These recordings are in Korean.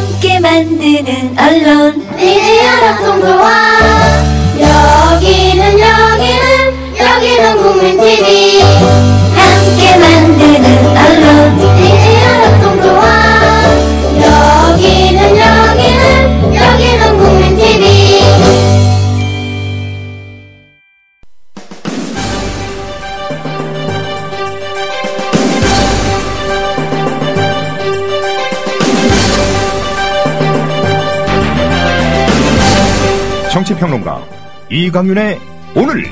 함께 만드는 언론 미디어 협동조합. 여기는 국민TV. 함께 만드는 언론 미디어 협동조합. 여기는 국민TV. 정치평론가 이강윤의 오늘.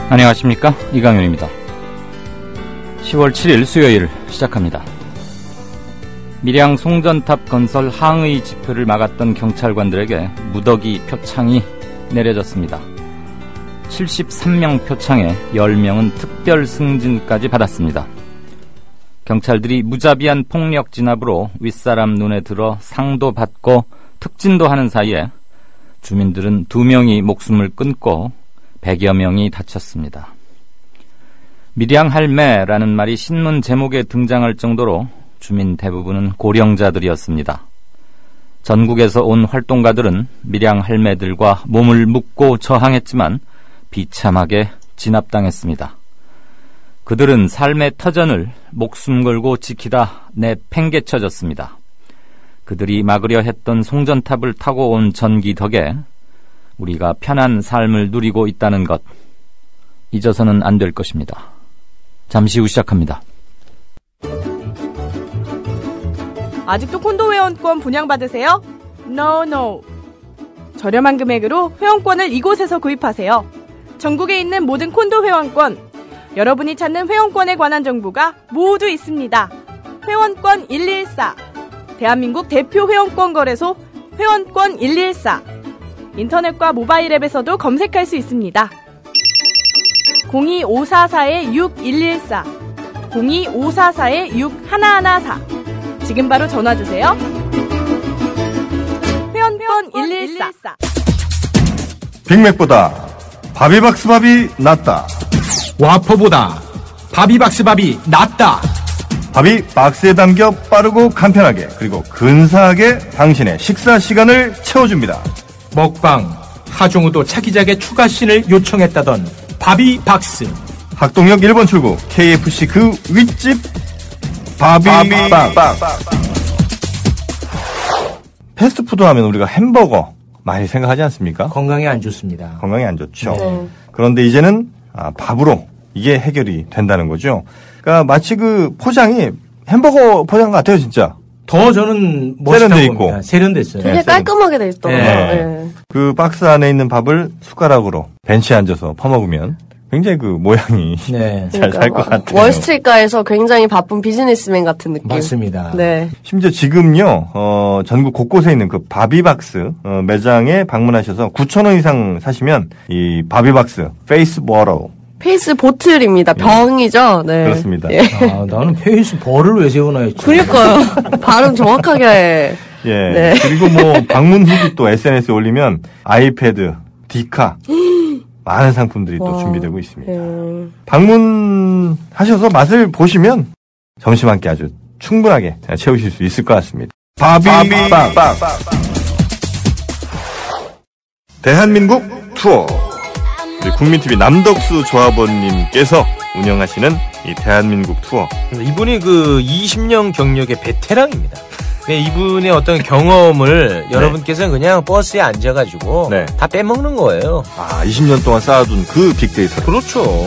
안녕하십니까, 이강윤입니다. 10월 7일 수요일 시작합니다. 밀양 송전탑 건설 항의 집회를 막았던 경찰관들에게 무더기 표창이 내려졌습니다. 73명 표창에 10명은 특별 승진까지 받았습니다. 경찰들이 무자비한 폭력 진압으로 윗사람 눈에 들어 상도 받고 특진도 하는 사이에 주민들은 2명이 목숨을 끊고 100여 명이 다쳤습니다. 밀양 할매라는 말이 신문 제목에 등장할 정도로 주민 대부분은 고령자들이었습니다. 전국에서 온 활동가들은 밀양 할매들과 몸을 묶고 저항했지만 비참하게 진압당했습니다. 그들은 삶의 터전을 목숨 걸고 지키다 내팽개쳐졌습니다. 그들이 막으려 했던 송전탑을 타고 온 전기 덕에 우리가 편한 삶을 누리고 있다는 것, 잊어서는 안 될 것입니다. 잠시 후 시작합니다. 아직도 콘도 회원권 분양받으세요? No. 저렴한 금액으로 회원권을 이곳에서 구입하세요. 전국에 있는 모든 콘도 회원권, 여러분이 찾는 회원권에 관한 정보가 모두 있습니다. 회원권 114, 대한민국 대표 회원권 거래소 회원권 114. 인터넷과 모바일 앱에서도 검색할 수 있습니다. 02544-6114, 02544-6114. 지금 바로 전화주세요. 회원권 114. 빅맥보다 바비박스밥이 낫다. 와퍼보다 바비박스밥이 낫다. 밥이 박스에 담겨 빠르고 간편하게, 그리고 근사하게 당신의 식사 시간을 채워줍니다. 먹방, 하종우도 차기작의 추가씬을 요청했다던 바비박스. 학동역 1번 출구 KFC 그 윗집 바비박. 패스트푸드 하면 우리가 햄버거 많이 생각하지 않습니까? 건강에 안 좋습니다. 건강에 안 좋죠. 그런데 이제는 밥으로 이게 해결이 된다는 거죠. 그러니까 마치 그 포장이 햄버거 포장 같아요, 진짜. 더 저는 세련돼 있고 세련됐어요. 되게 깔끔하게 돼 있더라고요. 네. 그 박스 안에 있는 밥을 숟가락으로 벤치에 앉아서 퍼먹으면 굉장히 그 모양이 잘 살 것 같아요. 월스트리트가에서 굉장히 바쁜 비즈니스맨 같은 느낌. 맞습니다. 네. 심지어 지금요, 전국 곳곳에 있는 그 바비박스 매장에 방문하셔서 9,000원 이상 사시면 이 바비박스 페이스 버터. 페이스 보틀입니다. 병이죠. 네. 그렇습니다. 예. 나는 페이스 벌을 왜 세우나 했지. 그러니까요. 발음 정확하게 해. 예. 네. 그리고 뭐 방문 후기 또 SNS에 올리면 아이패드, 디카 많은 상품들이 또 준비되고 있습니다. 방문하셔서 맛을 보시면 점심 한 끼 아주 충분하게 채우실 수 있을 것 같습니다. 바비박. 대한민국 투어. 우리 국민TV 남덕수 조합원님께서 운영하시는 이 대한민국 투어. 이분이 그 20년 경력의 베테랑입니다. 이분의 어떤 경험을 여러분께서는 그냥 버스에 앉아가지고 다 빼먹는 거예요. 20년 동안 쌓아둔 그 빅데이터. 그렇죠.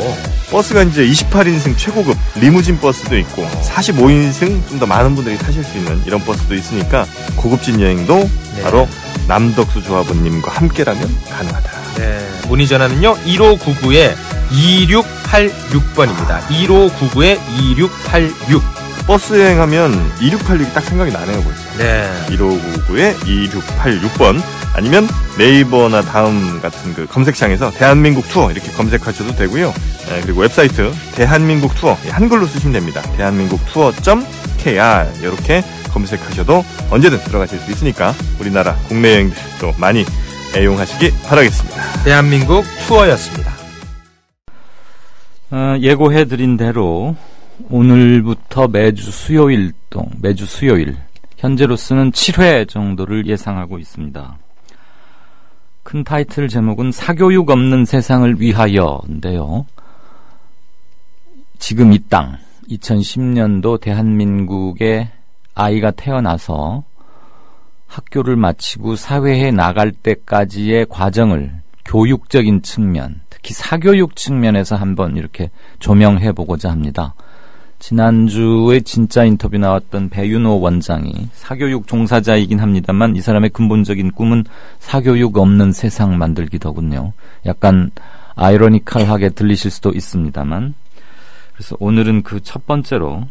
버스가 이제 28인승 최고급 리무진 버스도 있고 45인승 좀 더 많은 분들이 타실 수 있는 이런 버스도 있으니까 고급진 여행도 바로 남덕수 조합원님과 함께라면 가능하다. 네. 문의 전화는요 1599-2686번입니다. 1599-2686. 버스 여행하면 2686이 딱 생각이 나네요, 벌써. 네. 1599-2686번 아니면 네이버나 다음 같은 그 검색창에서 대한민국 투어 이렇게 검색하셔도 되고요. 네, 그리고 웹사이트 대한민국 투어 한글로 쓰시면 됩니다. 대한민국 투어.kr 이렇게 검색하셔도 언제든 들어가실 수 있으니까 우리나라 국내 여행들도 많이 애용하시기 바라겠습니다. 대한민국 투어였습니다. 예고해드린 대로 오늘부터 매주 수요일 현재로서는 7회 정도를 예상하고 있습니다. 큰 타이틀 제목은 사교육 없는 세상을 위하여인데요. 지금 이 땅 2010년도 대한민국의 아이가 태어나서 학교를 마치고 사회에 나갈 때까지의 과정을 교육적인 측면, 특히 사교육 측면에서 한번 이렇게 조명해보고자 합니다. 지난주에 진짜 인터뷰 나왔던 배윤호 원장이 사교육 종사자이긴 합니다만 이 사람의 근본적인 꿈은 사교육 없는 세상 만들기더군요. 약간 아이러니컬하게 들리실 수도 있습니다만, 그래서 오늘은 그 첫 번째로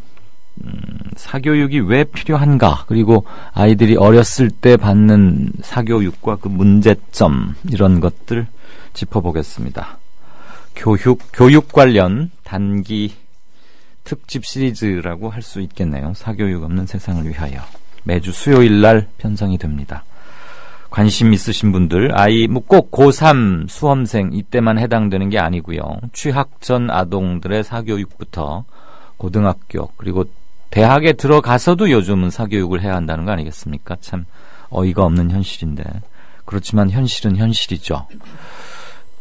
사교육이 왜 필요한가, 그리고 아이들이 어렸을 때 받는 사교육과 그 문제점, 이런 것들 짚어보겠습니다. 교육 관련 단기 특집 시리즈라고 할 수 있겠네요. 사교육 없는 세상을 위하여. 매주 수요일 날 편성이 됩니다. 관심 있으신 분들, 아이 꼭 고3 수험생 이때만 해당되는 게 아니고요. 취학 전 아동들의 사교육부터 고등학교 그리고 대학에 들어가서도 요즘은 사교육을 해야 한다는 거 아니겠습니까? 참 어이가 없는 현실인데, 그렇지만 현실은 현실이죠.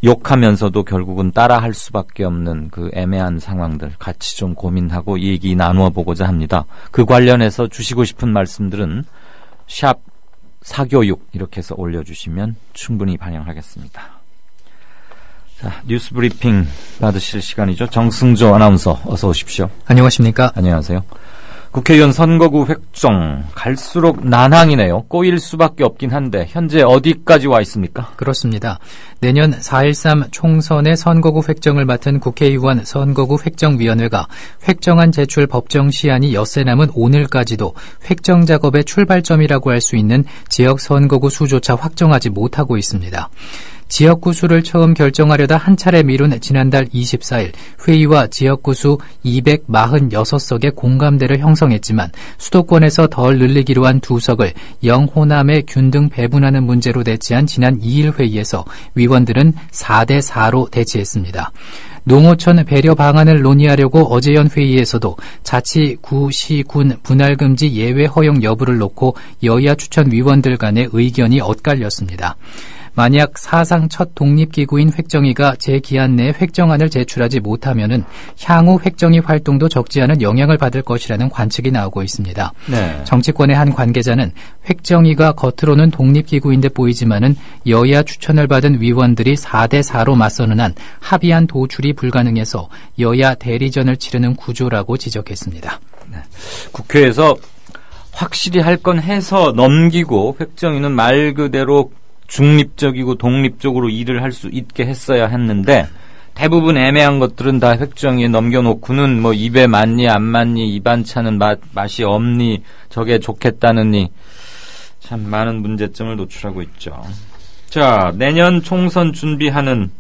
욕하면서도 결국은 따라할 수밖에 없는 그 애매한 상황들 같이 좀 고민하고 얘기 나누어 보고자 합니다. 그 관련해서 주시고 싶은 말씀들은 샵 사교육 이렇게 해서 올려주시면 충분히 반영하겠습니다. 자, 뉴스 브리핑 받으실 시간이죠. 정승조 아나운서 어서 오십시오. 안녕하십니까? 안녕하세요. 국회의원 선거구 획정 갈수록 난항이네요. 꼬일 수밖에 없긴 한데 현재 어디까지 와 있습니까? 그렇습니다. 내년 4.13 총선의 선거구 획정을 맡은 국회의원 선거구 획정위원회가 획정안 제출 법정 시한이 엿새 남은 오늘까지도 획정 작업의 출발점이라고 할 수 있는 지역 선거구 수조차 확정하지 못하고 있습니다. 지역구 수를 처음 결정하려다 한 차례 미룬 지난달 24일 회의와 지역구 수 246석의 공감대를 형성했지만 수도권에서 덜 늘리기로 한 2석을 영호남에 균등 배분하는 문제로 대치한 지난 2일 회의에서 위원들은 4대4로 대치했습니다. 농어촌 배려 방안을 논의하려고 어제 연 회의에서도 자치, 구, 시, 군 분할 금지 예외 허용 여부를 놓고 여야 추천 위원들 간의 의견이 엇갈렸습니다. 만약 사상 첫 독립기구인 획정위가 제기한 내에 획정안을 제출하지 못하면은 향후 획정위 활동도 적지 않은 영향을 받을 것이라는 관측이 나오고 있습니다. 네. 정치권의 한 관계자는 획정위가 겉으로는 독립기구인 듯 보이지만은 여야 추천을 받은 위원들이 4대4로 맞서는 한 합의안 도출이 불가능해서 여야 대리전을 치르는 구조라고 지적했습니다. 네. 국회에서 확실히 할 건 해서 넘기고 획정위는 말 그대로 중립적이고 독립적으로 일을 할 수 있게 했어야 했는데 대부분 애매한 것들은 다 획정위에 넘겨놓고는 뭐 입에 맞니 안 맞니 이 반찬은 맛이 없니 저게 좋겠다느니 참 많은 문제점을 노출하고 있죠. 자, 내년 총선 준비하는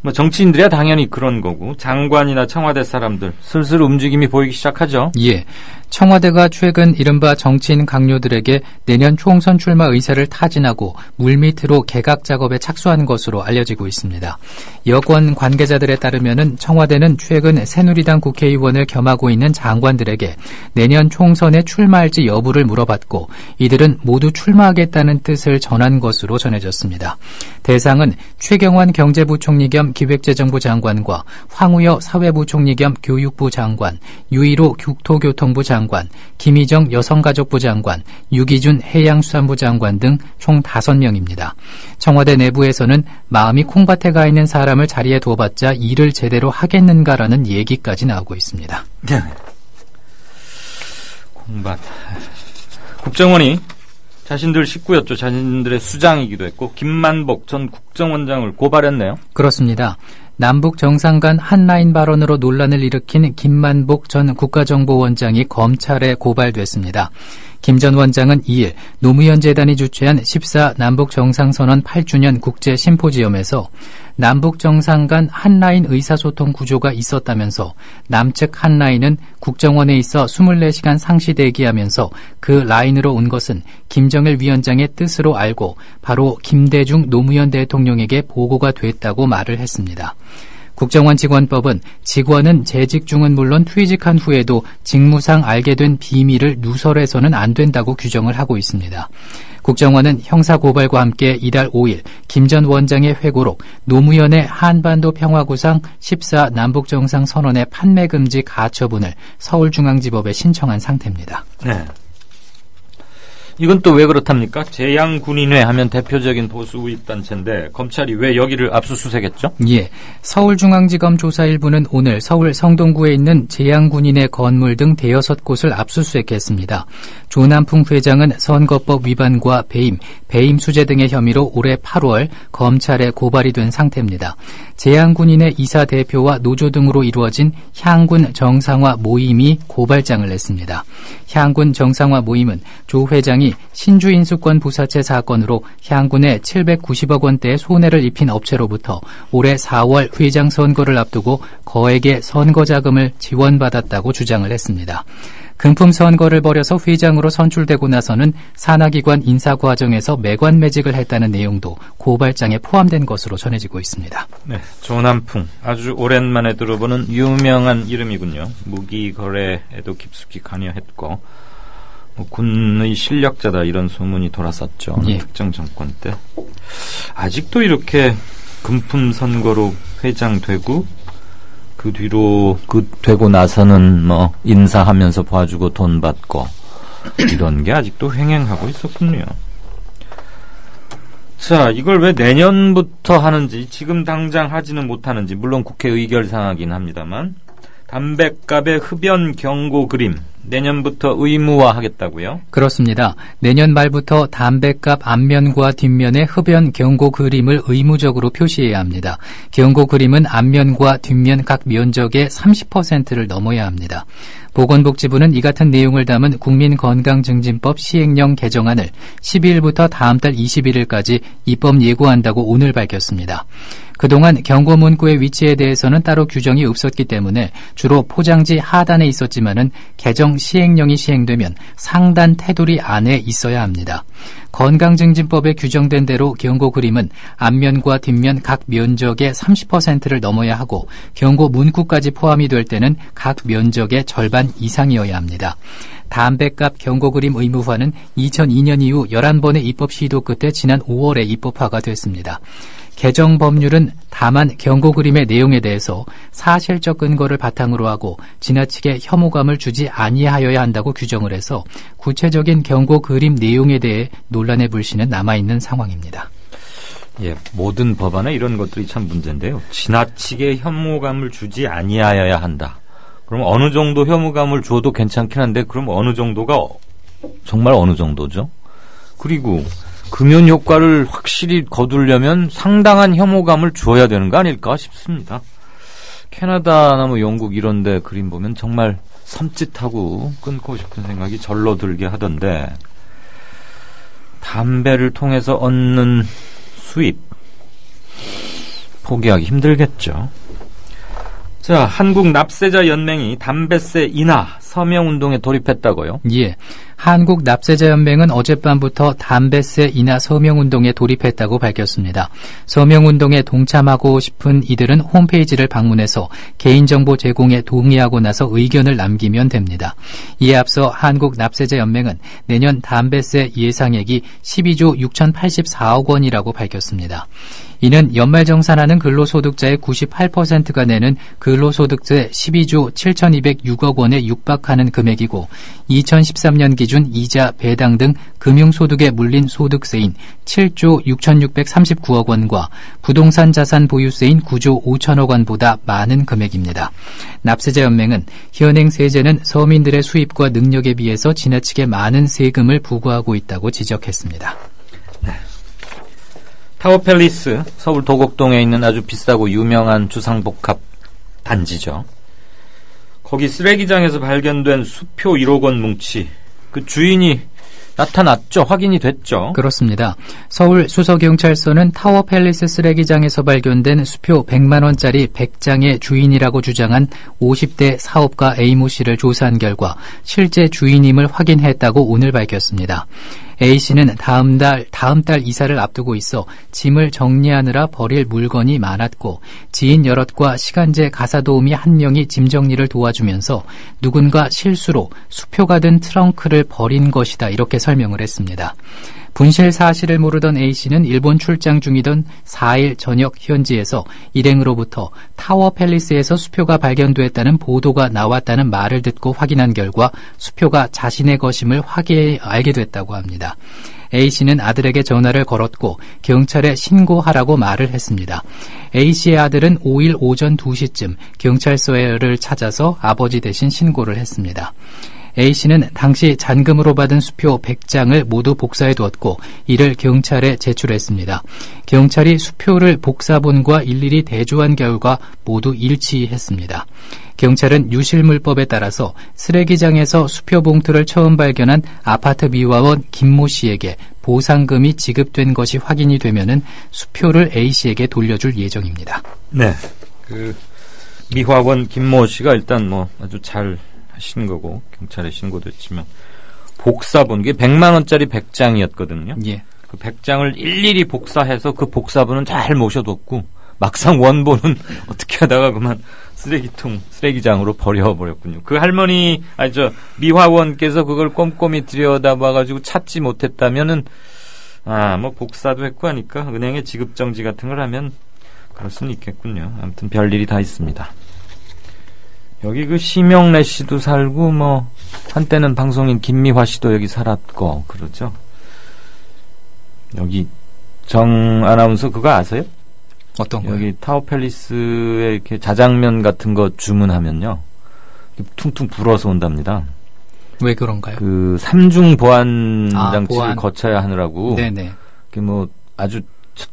뭐 정치인들이야 당연히 그런 거고 장관이나 청와대 사람들 슬슬 움직임이 보이기 시작하죠. 예. 청와대가 최근 이른바 정치인 강요들에게 내년 총선 출마 의사를 타진하고 물밑으로 개각 작업에 착수한 것으로 알려지고 있습니다. 여권 관계자들에 따르면은 청와대는 최근 새누리당 국회의원을 겸하고 있는 장관들에게 내년 총선에 출마할지 여부를 물어봤고 이들은 모두 출마하겠다는 뜻을 전한 것으로 전해졌습니다. 대상은 최경환 경제부총리 겸 기획재정부 장관과 황우여 사회부총리 겸 교육부 장관, 유일호 국토교통부 장관, 김희정 여성가족부 장관, 유기준 해양수산부 장관 등 총 5명입니다. 청와대 내부에서는 마음이 콩밭에 가 있는 사람을 자리에 둬봤자 일을 제대로 하겠는가라는 얘기까지 나오고 있습니다. 네. 콩밭. 국정원이 자신들 식구였죠. 자신들의 수장이기도 했고 김만복 전 국정원장을 고발했네요. 그렇습니다. 남북 정상 간 한라인 발언으로 논란을 일으킨 김만복 전 국가정보원장이 검찰에 고발됐습니다. 김 전 원장은 2일 노무현 재단이 주최한 14 남북 정상선언 8주년 국제 심포지엄에서 남북 정상 간 한라인 의사소통 구조가 있었다면서 남측 한라인은 국정원에 있어 24시간 상시 대기하면서 그 라인으로 온 것은 김정일 위원장의 뜻으로 알고 바로 김대중 노무현 대통령에게 보고가 됐다고 말을 했습니다. 국정원 직원법은 직원은 재직 중은 물론 퇴직한 후에도 직무상 알게 된 비밀을 누설해서는 안 된다고 규정을 하고 있습니다. 국정원은 형사고발과 함께 이달 5일 김 전 원장의 회고록 노무현의 한반도 평화구상 14 남북정상선언의 판매금지 가처분을 서울중앙지법에 신청한 상태입니다. 네. 이건 또 왜 그렇답니까? 재향군인회 하면 대표적인 보수 우익단체인데 검찰이 왜 여기를 압수수색했죠? 예, 서울중앙지검 조사 일부는 오늘 서울 성동구에 있는 재향군인회 건물 등 대여섯 곳을 압수수색했습니다. 조남풍 회장은 선거법 위반과 배임 수재 등의 혐의로 올해 8월 검찰에 고발이 된 상태입니다. 재향군인회 이사 대표와 노조 등으로 이루어진 향군 정상화 모임이 고발장을 냈습니다. 향군 정상화 모임은 조 회장이 신주인수권 부사채 사건으로 향군에 790억 원대의 손해를 입힌 업체로부터 올해 4월 회장 선거를 앞두고 거액의 선거자금을 지원받았다고 주장을 했습니다. 금품 선거를 벌여서 회장으로 선출되고 나서는 산하기관 인사 과정에서 매관매직을 했다는 내용도 고발장에 포함된 것으로 전해지고 있습니다. 네, 조남풍 아주 오랜만에 들어보는 유명한 이름이군요. 무기 거래에도 깊숙이 관여했고 군의 실력자다 이런 소문이 돌았었죠. 예. 특정 정권 때. 아직도 이렇게 금품 선거로 회장되고 그 뒤로 되고 나서는 인사하면서 봐주고 돈 받고 이런 게 아직도 횡행하고 있었군요. 자, 이걸 왜 내년부터 하는지, 지금 당장 하지는 못하는지, 물론 국회 의결 사항이긴 합니다만, 담뱃값의 흡연 경고 그림, 내년부터 의무화하겠다고요? 그렇습니다. 내년 말부터 담뱃값 앞면과 뒷면에 흡연 경고 그림을 의무적으로 표시해야 합니다. 경고 그림은 앞면과 뒷면 각 면적의 30%를 넘어야 합니다. 보건복지부는 이 같은 내용을 담은 국민건강증진법 시행령 개정안을 12일부터 다음 달 21일까지 입법 예고한다고 오늘 밝혔습니다. 그동안 경고 문구의 위치에 대해서는 따로 규정이 없었기 때문에 주로 포장지 하단에 있었지만은 개정 시행령이 시행되면 상단 테두리 안에 있어야 합니다. 건강증진법에 규정된 대로 경고 그림은 앞면과 뒷면 각 면적의 30%를 넘어야 하고 경고 문구까지 포함이 될 때는 각 면적의 절반 이상이어야 합니다. 담뱃값 경고 그림 의무화는 2002년 이후 11번의 입법 시도 끝에 지난 5월에 입법화가 됐습니다. 개정 법률은 다만 경고 그림의 내용에 대해서 사실적 근거를 바탕으로 하고 지나치게 혐오감을 주지 아니하여야 한다고 규정을 해서 구체적인 경고 그림 내용에 대해 논란의 불씨는 남아있는 상황입니다. 예, 모든 법안에 이런 것들이 참 문제인데요. 지나치게 혐오감을 주지 아니하여야 한다. 그럼 어느 정도 혐오감을 줘도 괜찮긴 한데 그럼 어느 정도가 정말 어느 정도죠? 그리고 금연 효과를 확실히 거두려면 상당한 혐오감을 주어야 되는 거 아닐까 싶습니다. 캐나다나 영국 이런 데 그림 보면 정말 섬찟하고 끊고 싶은 생각이 절로 들게 하던데 담배를 통해서 얻는 수입 포기하기 힘들겠죠. 자, 한국납세자연맹이 담배세 인하 서명운동에 돌입했다고요? 예. 한국납세자연맹은 어젯밤부터 담배세 인하 서명운동에 돌입했다고 밝혔습니다. 서명운동에 동참하고 싶은 이들은 홈페이지를 방문해서 개인정보 제공에 동의하고 나서 의견을 남기면 됩니다. 이에 앞서 한국납세자연맹은 내년 담배세 예상액이 12조 6,084억 원이라고 밝혔습니다. 이는 연말정산하는 근로소득자의 98%가 내는 근로소득세 12조 7,206억 원에 육박하는 금액이고 2013년 기준 이자, 배당 등 금융소득에 물린 소득세인 7조 6,639억 원과 부동산 자산 보유세인 9조 5천억 원보다 많은 금액입니다. 납세자연맹은 현행 세제는 서민들의 수입과 능력에 비해서 지나치게 많은 세금을 부과하고 있다고 지적했습니다. 타워팰리스, 서울 도곡동에 있는 아주 비싸고 유명한 주상복합 단지죠. 거기 쓰레기장에서 발견된 수표 1억 원 뭉치, 그 주인이 나타났죠? 확인이 됐죠? 그렇습니다. 서울 수서경찰서는 타워팰리스 쓰레기장에서 발견된 수표 100만 원짜리 100장의 주인이라고 주장한 50대 사업가 A모 씨를 조사한 결과 실제 주인임을 확인했다고 오늘 밝혔습니다. A씨는 다음 달 이사를 앞두고 있어 짐을 정리하느라 버릴 물건이 많았고 지인 여럿과 시간제 가사도우미 한 명이 짐 정리를 도와주면서 누군가 실수로 수표가 든 트렁크를 버린 것이다 이렇게 설명을 했습니다. 분실 사실을 모르던 A씨는 일본 출장 중이던 4일 저녁 현지에서 일행으로부터 타워 팰리스에서 수표가 발견됐다는 보도가 나왔다는 말을 듣고 확인한 결과 수표가 자신의 것임을 알게 됐다고 합니다. A씨는 아들에게 전화를 걸었고 경찰에 신고하라고 말을 했습니다. A씨의 아들은 5일 오전 2시쯤 경찰서를 찾아서 아버지 대신 신고를 했습니다. A씨는 당시 잔금으로 받은 수표 100장을 모두 복사해 두었고 이를 경찰에 제출했습니다. 경찰이 수표를 복사본과 일일이 대조한 결과 모두 일치했습니다. 경찰은 유실물법에 따라서 쓰레기장에서 수표 봉투를 처음 발견한 아파트 미화원 김모 씨에게 보상금이 지급된 것이 확인이 되면은 수표를 A씨에게 돌려줄 예정입니다. 네. 미화원 김모 씨가 일단 아주 잘 하신 거고 경찰에 신고도 했지만 복사본 이게 100만 원짜리 100장이었거든요. 예. 그 100장을 일일이 복사해서 그 복사본은 잘 모셔뒀고 막상 원본은 어떻게 하다가 그만 쓰레기장으로 버려버렸군요. 그 할머니 미화원께서 그걸 꼼꼼히 들여다봐가지고 찾지 못했다면은 복사도 했고 하니까 은행에 지급정지 같은 걸 하면 그럴 수는 있겠군요. 아무튼 별일이 다 있습니다. 여기 심영래 씨도 살고 한때는 방송인 김미화 씨도 여기 살았고 그러죠. 여기 정 아나운서 그거 아세요? 어떤 거요? 여기 타워 팰리스에 이렇게 자장면 같은 거 주문하면요 퉁퉁 불어서 온답니다. 왜 그런가요? 그 삼중 보안 장치를 보안. 거쳐야 하느라고. 네네. 아주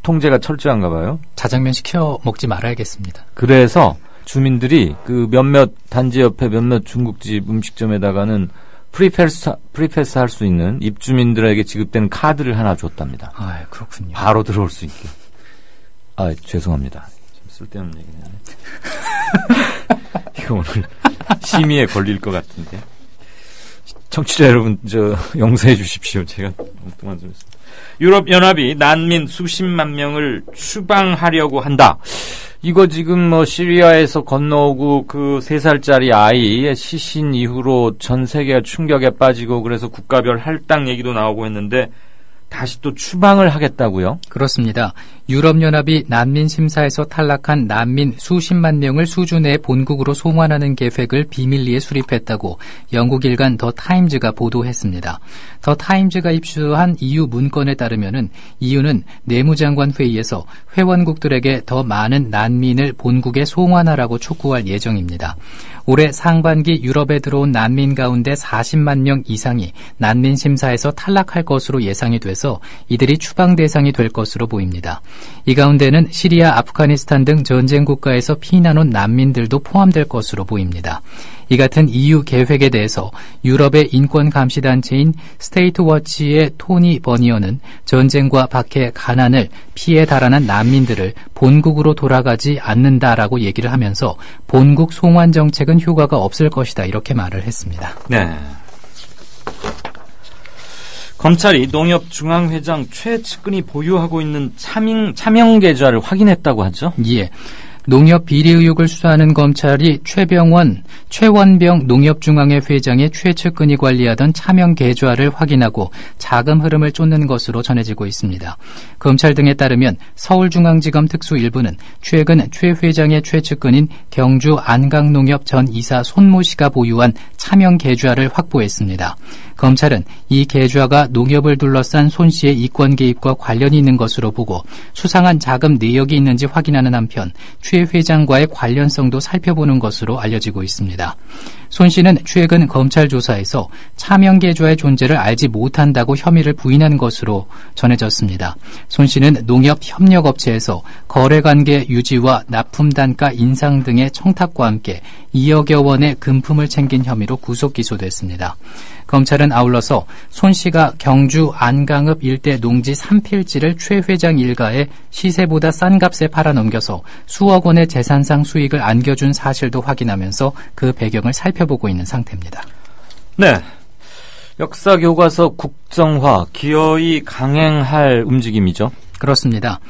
통제가 철저한가 봐요. 자장면 시켜 먹지 말아야겠습니다. 그래서 주민들이 그 몇몇 단지 옆에 몇몇 중국집 음식점에다가는 프리패스 할 수 있는 입주민들에게 지급된 카드를 하나 줬답니다. 아, 그렇군요. 바로 들어올 수 있게. 죄송합니다. 좀 쓸데없는 얘기네. 이거 오늘 심의에 걸릴 것 같은데. 청취자 여러분, 용서해 주십시오. 제가 엉뚱한 소리 했습니다. 유럽연합이 난민 수십만 명을 추방하려고 한다. 이거 지금 시리아에서 건너오고 그 3살짜리 아이의 시신 이후로 전 세계가 충격에 빠지고 그래서 국가별 할당 얘기도 나오고 했는데 다시 또 추방을 하겠다고요? 그렇습니다. 유럽연합이 난민 심사에서 탈락한 난민 수십만 명을 수주 내 본국으로 송환하는 계획을 비밀리에 수립했다고 영국 일간 더 타임즈가 보도했습니다. 더 타임즈가 입수한 EU 문건에 따르면은 EU는 내무장관 회의에서 회원국들에게 더 많은 난민을 본국에 송환하라고 촉구할 예정입니다. 올해 상반기 유럽에 들어온 난민 가운데 40만 명 이상이 난민 심사에서 탈락할 것으로 예상이 돼서 이들이 추방 대상이 될 것으로 보입니다. 이 가운데는 시리아, 아프가니스탄 등 전쟁 국가에서 피난 온 난민들도 포함될 것으로 보입니다. 이 같은 EU 계획에 대해서 유럽의 인권 감시 단체인 스테이트워치의 토니 버니어는 전쟁과 박해, 가난을 피해 달아난 난민들을 본국으로 돌아가지 않는다라고 얘기를 하면서 본국 송환 정책은 효과가 없을 것이다 이렇게 말을 했습니다. 네. 검찰이 농협중앙회장 최측근이 보유하고 있는 차명 계좌를 확인했다고 하죠? 예. 농협 비리 의혹을 수사하는 검찰이 최원병 농협중앙회 회장의 최측근이 관리하던 차명 계좌를 확인하고 자금 흐름을 쫓는 것으로 전해지고 있습니다. 검찰 등에 따르면 서울중앙지검 특수 1부는 최근 최 회장의 최측근인 경주 안강농협 전 이사 손모 씨가 보유한 차명 계좌를 확보했습니다. 검찰은 이 계좌가 농협을 둘러싼 손 씨의 이권 개입과 관련이 있는 것으로 보고 수상한 자금 내역이 있는지 확인하는 한편 최 회장과의 관련성도 살펴보는 것으로 알려지고 있습니다. 손 씨는 최근 검찰 조사에서 차명 계좌의 존재를 알지 못한다고 혐의를 부인한 것으로 전해졌습니다. 손 씨는 농협 협력업체에서 거래관계 유지와 납품 단가 인상 등의 청탁과 함께 2억여 원의 금품을 챙긴 혐의로 구속 기소됐습니다. 검찰은 아울러서 손 씨가 경주 안강읍 일대 농지 3필지를 최 회장 일가에 시세보다 싼 값에 팔아넘겨서 수억 원의 재산상 수익을 안겨준 사실도 확인하면서 그 배경을 살펴보고 있는 상태입니다. 네. 역사교과서 국정화 기어이 강행할 움직임이죠. 그렇습니다.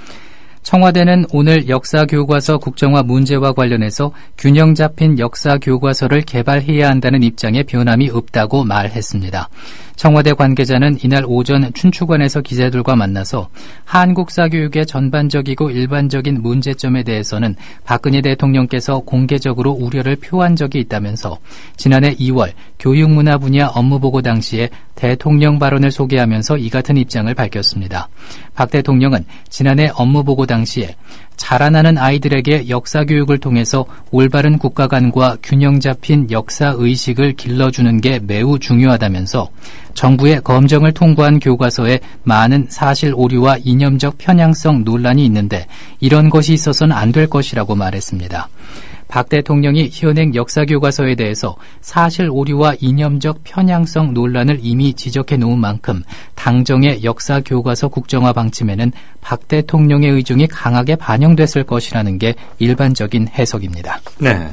청와대는 오늘 역사교과서 국정화 문제와 관련해서 균형 잡힌 역사교과서를 개발해야 한다는 입장에 변함이 없다고 말했습니다. 청와대 관계자는 이날 오전 춘추관에서 기자들과 만나서 한국사 교육의 전반적이고 일반적인 문제점에 대해서는 박근혜 대통령께서 공개적으로 우려를 표한 적이 있다면서 지난해 2월 교육문화 분야 업무보고 당시에 대통령 발언을 소개하면서 이 같은 입장을 밝혔습니다. 박 대통령은 지난해 업무보고 당시에 자라나는 아이들에게 역사교육을 통해서 올바른 국가관과 균형 잡힌 역사의식을 길러주는 게 매우 중요하다면서 정부의 검증을 통과한 교과서에 많은 사실 오류와 이념적 편향성 논란이 있는데 이런 것이 있어서는 안 될 것이라고 말했습니다. 박 대통령이 현행 역사교과서에 대해서 사실 오류와 이념적 편향성 논란을 이미 지적해 놓은 만큼 당정의 역사교과서 국정화 방침에는 박 대통령의 의중이 강하게 반영됐을 것이라는 게 일반적인 해석입니다. 네.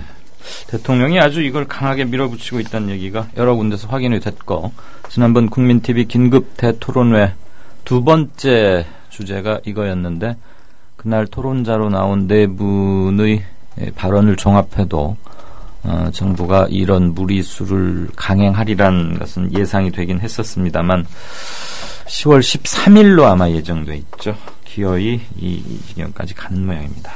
대통령이 아주 이걸 강하게 밀어붙이고 있다는 얘기가 여러 군데서 확인이 됐고 지난번 국민TV 긴급 대토론회 두 번째 주제가 이거였는데 그날 토론자로 나온 네 분의 발언을 종합해도 정부가 이런 무리수를 강행하리란 것은 예상이 되긴 했었습니다만 10월 13일로 아마 예정돼 있죠. 기어이 이 지경까지 가는 모양입니다.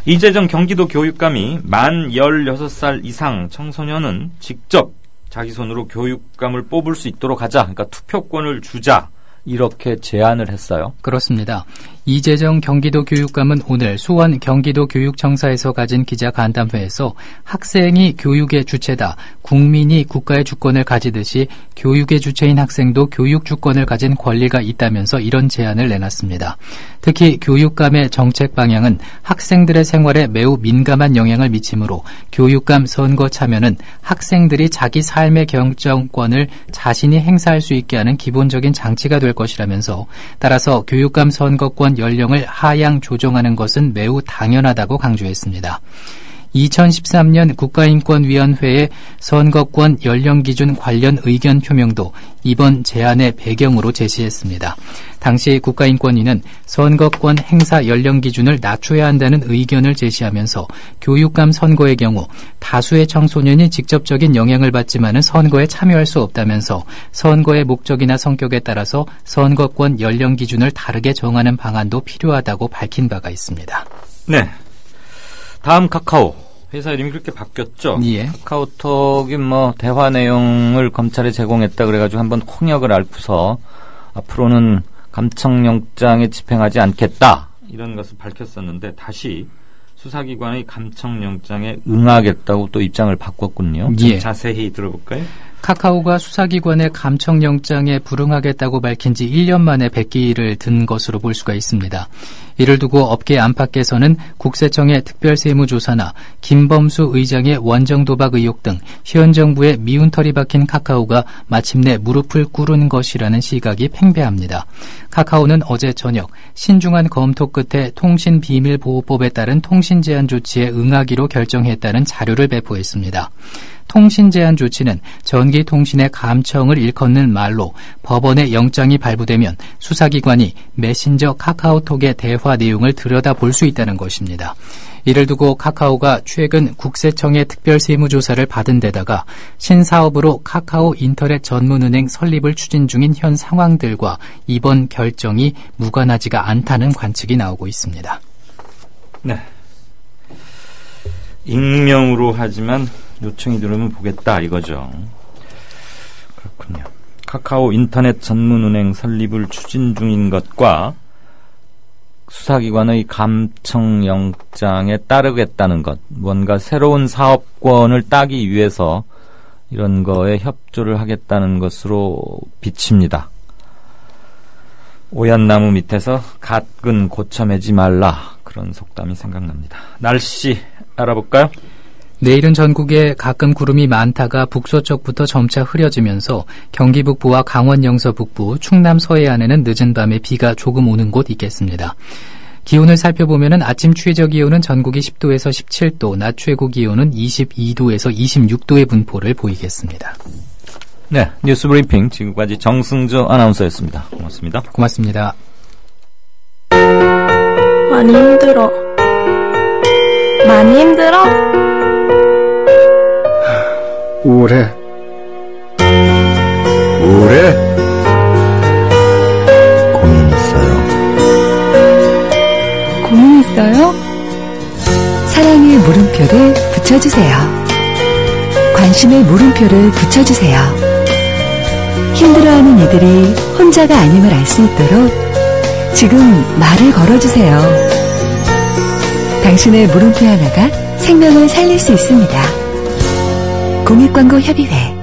이재정 경기도 교육감이 만 16살 이상 청소년은 직접 자기 손으로 교육감을 뽑을 수 있도록 하자. 그러니까 투표권을 주자. 이렇게 제안을 했어요. 그렇습니다. 이재정 경기도 교육감은 오늘 수원 경기도 교육청사에서 가진 기자 간담회에서 학생이 교육의 주체다. 국민이 국가의 주권을 가지듯이 교육의 주체인 학생도 교육 주권을 가진 권리가 있다면서 이런 제안을 내놨습니다. 특히 교육감의 정책 방향은 학생들의 생활에 매우 민감한 영향을 미치므로 교육감 선거 참여는 학생들이 자기 삶의 결정권을 자신이 행사할 수 있게 하는 기본적인 장치가 될 것이라면서 따라서 교육감 선거권 연령을 하향 조정하는 것은 매우 당연하다고 강조했습니다. 2013년 국가인권위원회의 선거권 연령 기준 관련 의견 표명도 이번 제안의 배경으로 제시했습니다. 당시 국가인권위는 선거권 행사 연령 기준을 낮춰야 한다는 의견을 제시하면서 교육감 선거의 경우 다수의 청소년이 직접적인 영향을 받지만은 선거에 참여할 수 없다면서 선거의 목적이나 성격에 따라서 선거권 연령 기준을 다르게 정하는 방안도 필요하다고 밝힌 바가 있습니다. 네. 다음 카카오. 회사 이름이 그렇게 바뀌었죠? 예. 카카오톡이 대화 내용을 검찰에 제공했다 그래가지고 한번 홍역을 앓고서 앞으로는 감청영장에 집행하지 않겠다. 이런 것을 밝혔었는데 다시 수사기관의 감청영장에 응하겠다고 또 입장을 바꿨군요. 좀 예. 자세히 들어볼까요? 카카오가 수사기관의 감청영장에 불응하겠다고 밝힌 지 1년 만에 백기를 든 것으로 볼 수가 있습니다. 이를 두고 업계 안팎에서는 국세청의 특별세무조사나 김범수 의장의 원정도박 의혹 등 현 정부의 미운 털이 박힌 카카오가 마침내 무릎을 꿇은 것이라는 시각이 팽배합니다. 카카오는 어제 저녁 신중한 검토 끝에 통신비밀보호법에 따른 통신제한 조치에 응하기로 결정했다는 자료를 배포했습니다. 통신제한 조치는 전기통신의 감청을 일컫는 말로 법원의 영장이 발부되면 수사기관이 메신저 카카오톡의 대화 내용을 들여다볼 수 있다는 것입니다. 이를 두고 카카오가 최근 국세청의 특별세무조사를 받은 데다가 신사업으로 카카오 인터넷 전문은행 설립을 추진 중인 현 상황들과 이번 결정이 무관하지가 않다는 관측이 나오고 있습니다. 네. 익명으로 하지만 요청이 들어오면 보겠다 이거죠. 그렇군요. 카카오 인터넷 전문은행 설립을 추진 중인 것과 수사기관의 감청영장에 따르겠다는 것, 뭔가 새로운 사업권을 따기 위해서 이런 거에 협조를 하겠다는 것으로 비칩니다. 오얏나무 밑에서 갓근 고쳐 매지 말라, 그런 속담이 생각납니다. 날씨 알아볼까요? 내일은 전국에 가끔 구름이 많다가 북서쪽부터 점차 흐려지면서 경기 북부와 강원 영서 북부, 충남 서해안에는 늦은 밤에 비가 조금 오는 곳 있겠습니다. 기온을 살펴보면 아침 최저 기온은 전국이 10도에서 17도, 낮 최고 기온은 22도에서 26도의 분포를 보이겠습니다. 네, 뉴스 브리핑 지금까지 정승주 아나운서였습니다. 고맙습니다. 고맙습니다. 많이 힘들어. 많이 힘들어? 우울해. 고민 있어요. 고민 있어요? 사랑의 물음표를 붙여주세요. 관심의 물음표를 붙여주세요. 힘들어하는 이들이 혼자가 아님을 알 수 있도록 지금 말을 걸어주세요. 당신의 물음표 하나가 생명을 살릴 수 있습니다. 공익광고협의회.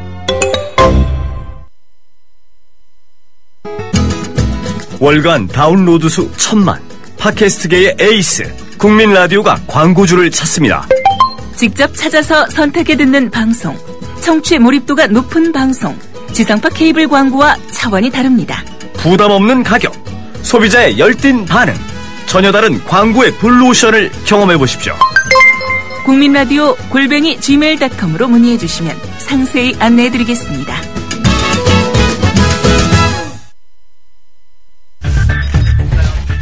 월간 다운로드 수 1000만, 팟캐스트계의 에이스 국민 라디오가 광고주를 찾습니다. 직접 찾아서 선택해 듣는 방송, 청취 몰입도가 높은 방송, 지상파 케이블 광고와 차원이 다릅니다. 부담 없는 가격, 소비자의 열띤 반응, 전혀 다른 광고의 블루오션을 경험해 보십시오. 국민라디오 @gmail.com으로 문의해 주시면 상세히 안내해 드리겠습니다.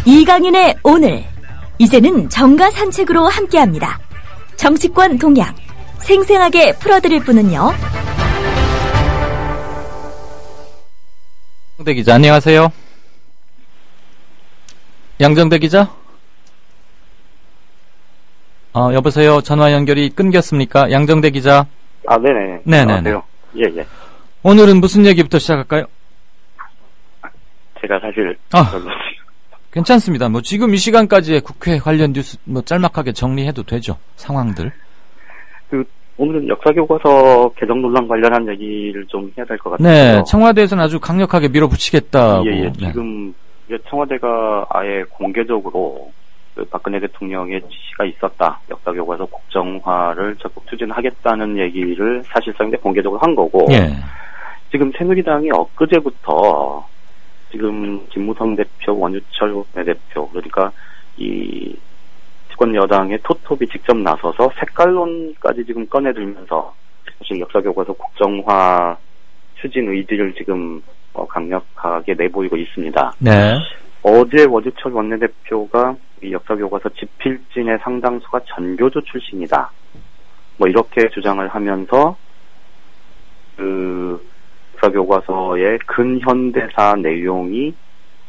이강인의 오늘, 이제는 정가 산책으로 함께합니다. 정치권 동향 생생하게 풀어드릴 분은요. 양정대 기자, 안녕하세요. 양정대 기자? 여보세요. 전화 연결이 끊겼습니까? 양정대 기자. 네네. 네네네. 예. 오늘은 무슨 얘기부터 시작할까요? 제가 사실 괜찮습니다. 뭐 지금 이 시간까지의 국회 관련 뉴스 뭐 짤막하게 정리해도 되죠. 상황들. 오늘은 역사교과서 개정 논란 관련한 얘기를 좀 해야 될 것 같아요. 네, 청와대에서는 아주 강력하게 밀어붙이겠다고. 예. 네. 지금 청와대가 아예 공개적으로 박근혜 대통령의 지시가 있었다. 역사교과서 국정화를 적극 추진하겠다는 얘기를 사실상 이제 공개적으로 한 거고. 예. 지금 새누리당이 엊그제부터 지금 김무성 대표, 원유철 원내대표, 그러니까 이 집권 여당의 토톱이 직접 나서서 색깔론까지 지금 꺼내들면서 사실 역사교과서 국정화 추진 의지를 지금 강력하게 내보이고 있습니다. 네. 어제 원유철 원내대표가 이 역사교과서 집필진의 상당수가 전교조 출신이다. 뭐 이렇게 주장을 하면서 역사교과서의 근현대사 내용이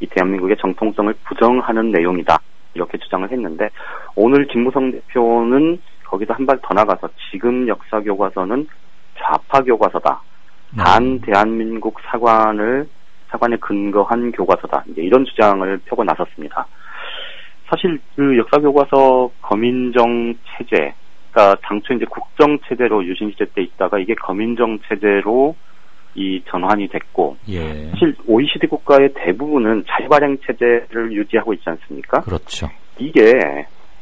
이 대한민국의 정통성을 부정하는 내용이다. 이렇게 주장을 했는데 오늘 김무성 대표는 거기서 한 발 더 나가서 지금 역사교과서는 좌파 교과서다. 단 대한민국 사관에 근거한 교과서다. 이제 이런 주장을 펴고 나섰습니다. 사실 역사교과서 검인정 체제, 그러니까 당초 이제 국정 체제로 유신시대 때 있다가 이게 검인정 체제로 이 전환이 됐고, 예. 사실 OECD 국가의 대부분은 자유발행 체제를 유지하고 있지 않습니까? 그렇죠. 이게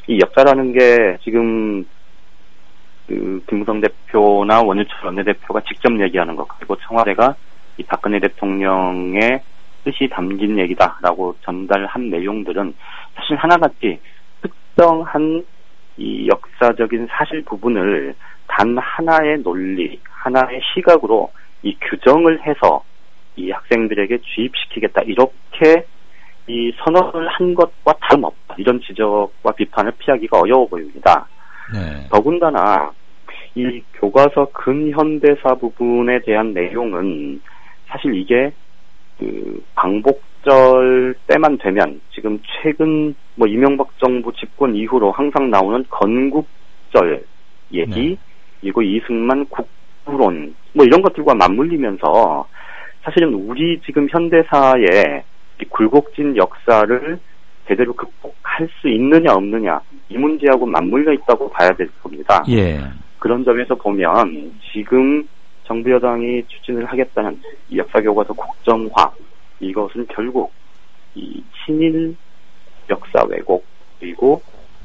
이 역사라는 게 지금 김무성 대표나 원유철 원내대표가 직접 얘기하는 것, 그리고 청와대가 이 박근혜 대통령의 뜻이 담긴 얘기다라고 전달한 내용들은 사실 하나같이 특정한 이 역사적인 사실 부분을 단 하나의 논리, 하나의 시각으로 이 규정을 해서 이 학생들에게 주입시키겠다, 이렇게 이 선언을 한 것과 다름없다, 이런 지적과 비판을 피하기가 어려워 보입니다. 네. 더군다나 이 교과서 근현대사 부분에 대한 내용은 사실 이게 광복절 때만 되면 지금 최근 뭐 이명박 정부 집권 이후로 항상 나오는 건국절 얘기, 네. 그리고 이승만 국부론 뭐 이런 것들과 맞물리면서 사실은 우리 지금 현대사의 이 굴곡진 역사를 제대로 극복할 수 있느냐 없느냐, 이 문제하고 맞물려 있다고 봐야 될 겁니다. 예. 그런 점에서 보면 지금 정부 여당이 추진을 하겠다는 이 역사교과서 국정화, 이것은 결국 이 친일 역사 왜곡, 그리고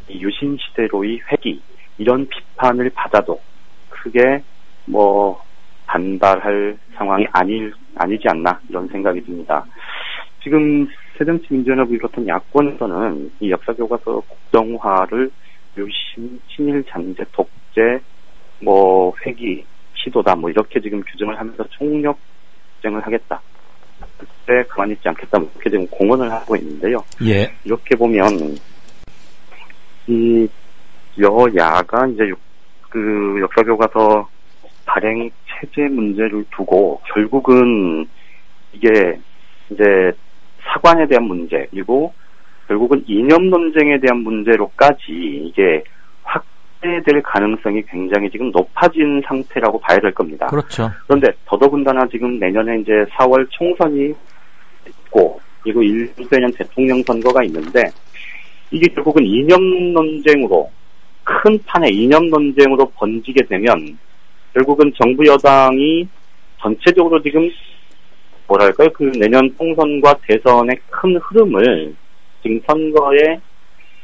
이 유신 시대로의 회귀, 이런 비판을 받아도 크게 뭐 반발할 상황이 아니지 않나, 이런 생각이 듭니다. 지금 새정치민주연합을 비롯한 야권에서는 이 역사교과서 국정화를 유신, 친일 잔재, 독재, 뭐 회귀 시도다, 뭐 이렇게 지금 규정을 하면서 총력 투쟁을 하겠다. 그때 가만히 있지 않겠다. 이렇게 지금 공언을 하고 있는데요. 예. 이렇게 보면 이 여야가 이제 그 역사교과서 발행 체제 문제를 두고 결국은 이게 이제 사관에 대한 문제 그리고 결국은 이념 논쟁에 대한 문제로까지 이게 확대될 가능성이 굉장히 지금 높아진 상태라고 봐야 될 겁니다. 그렇죠. 그런데 더더군다나 지금 내년에 이제 4월 총선이 있고 그리고 1주년 대통령 선거가 있는데 이게 결국은 이념 논쟁으로 큰 판의 이념 논쟁으로 번지게 되면 결국은 정부 여당이 전체적으로 지금 뭐랄까요 그 내년 총선과 대선의 큰 흐름을 지금 선거의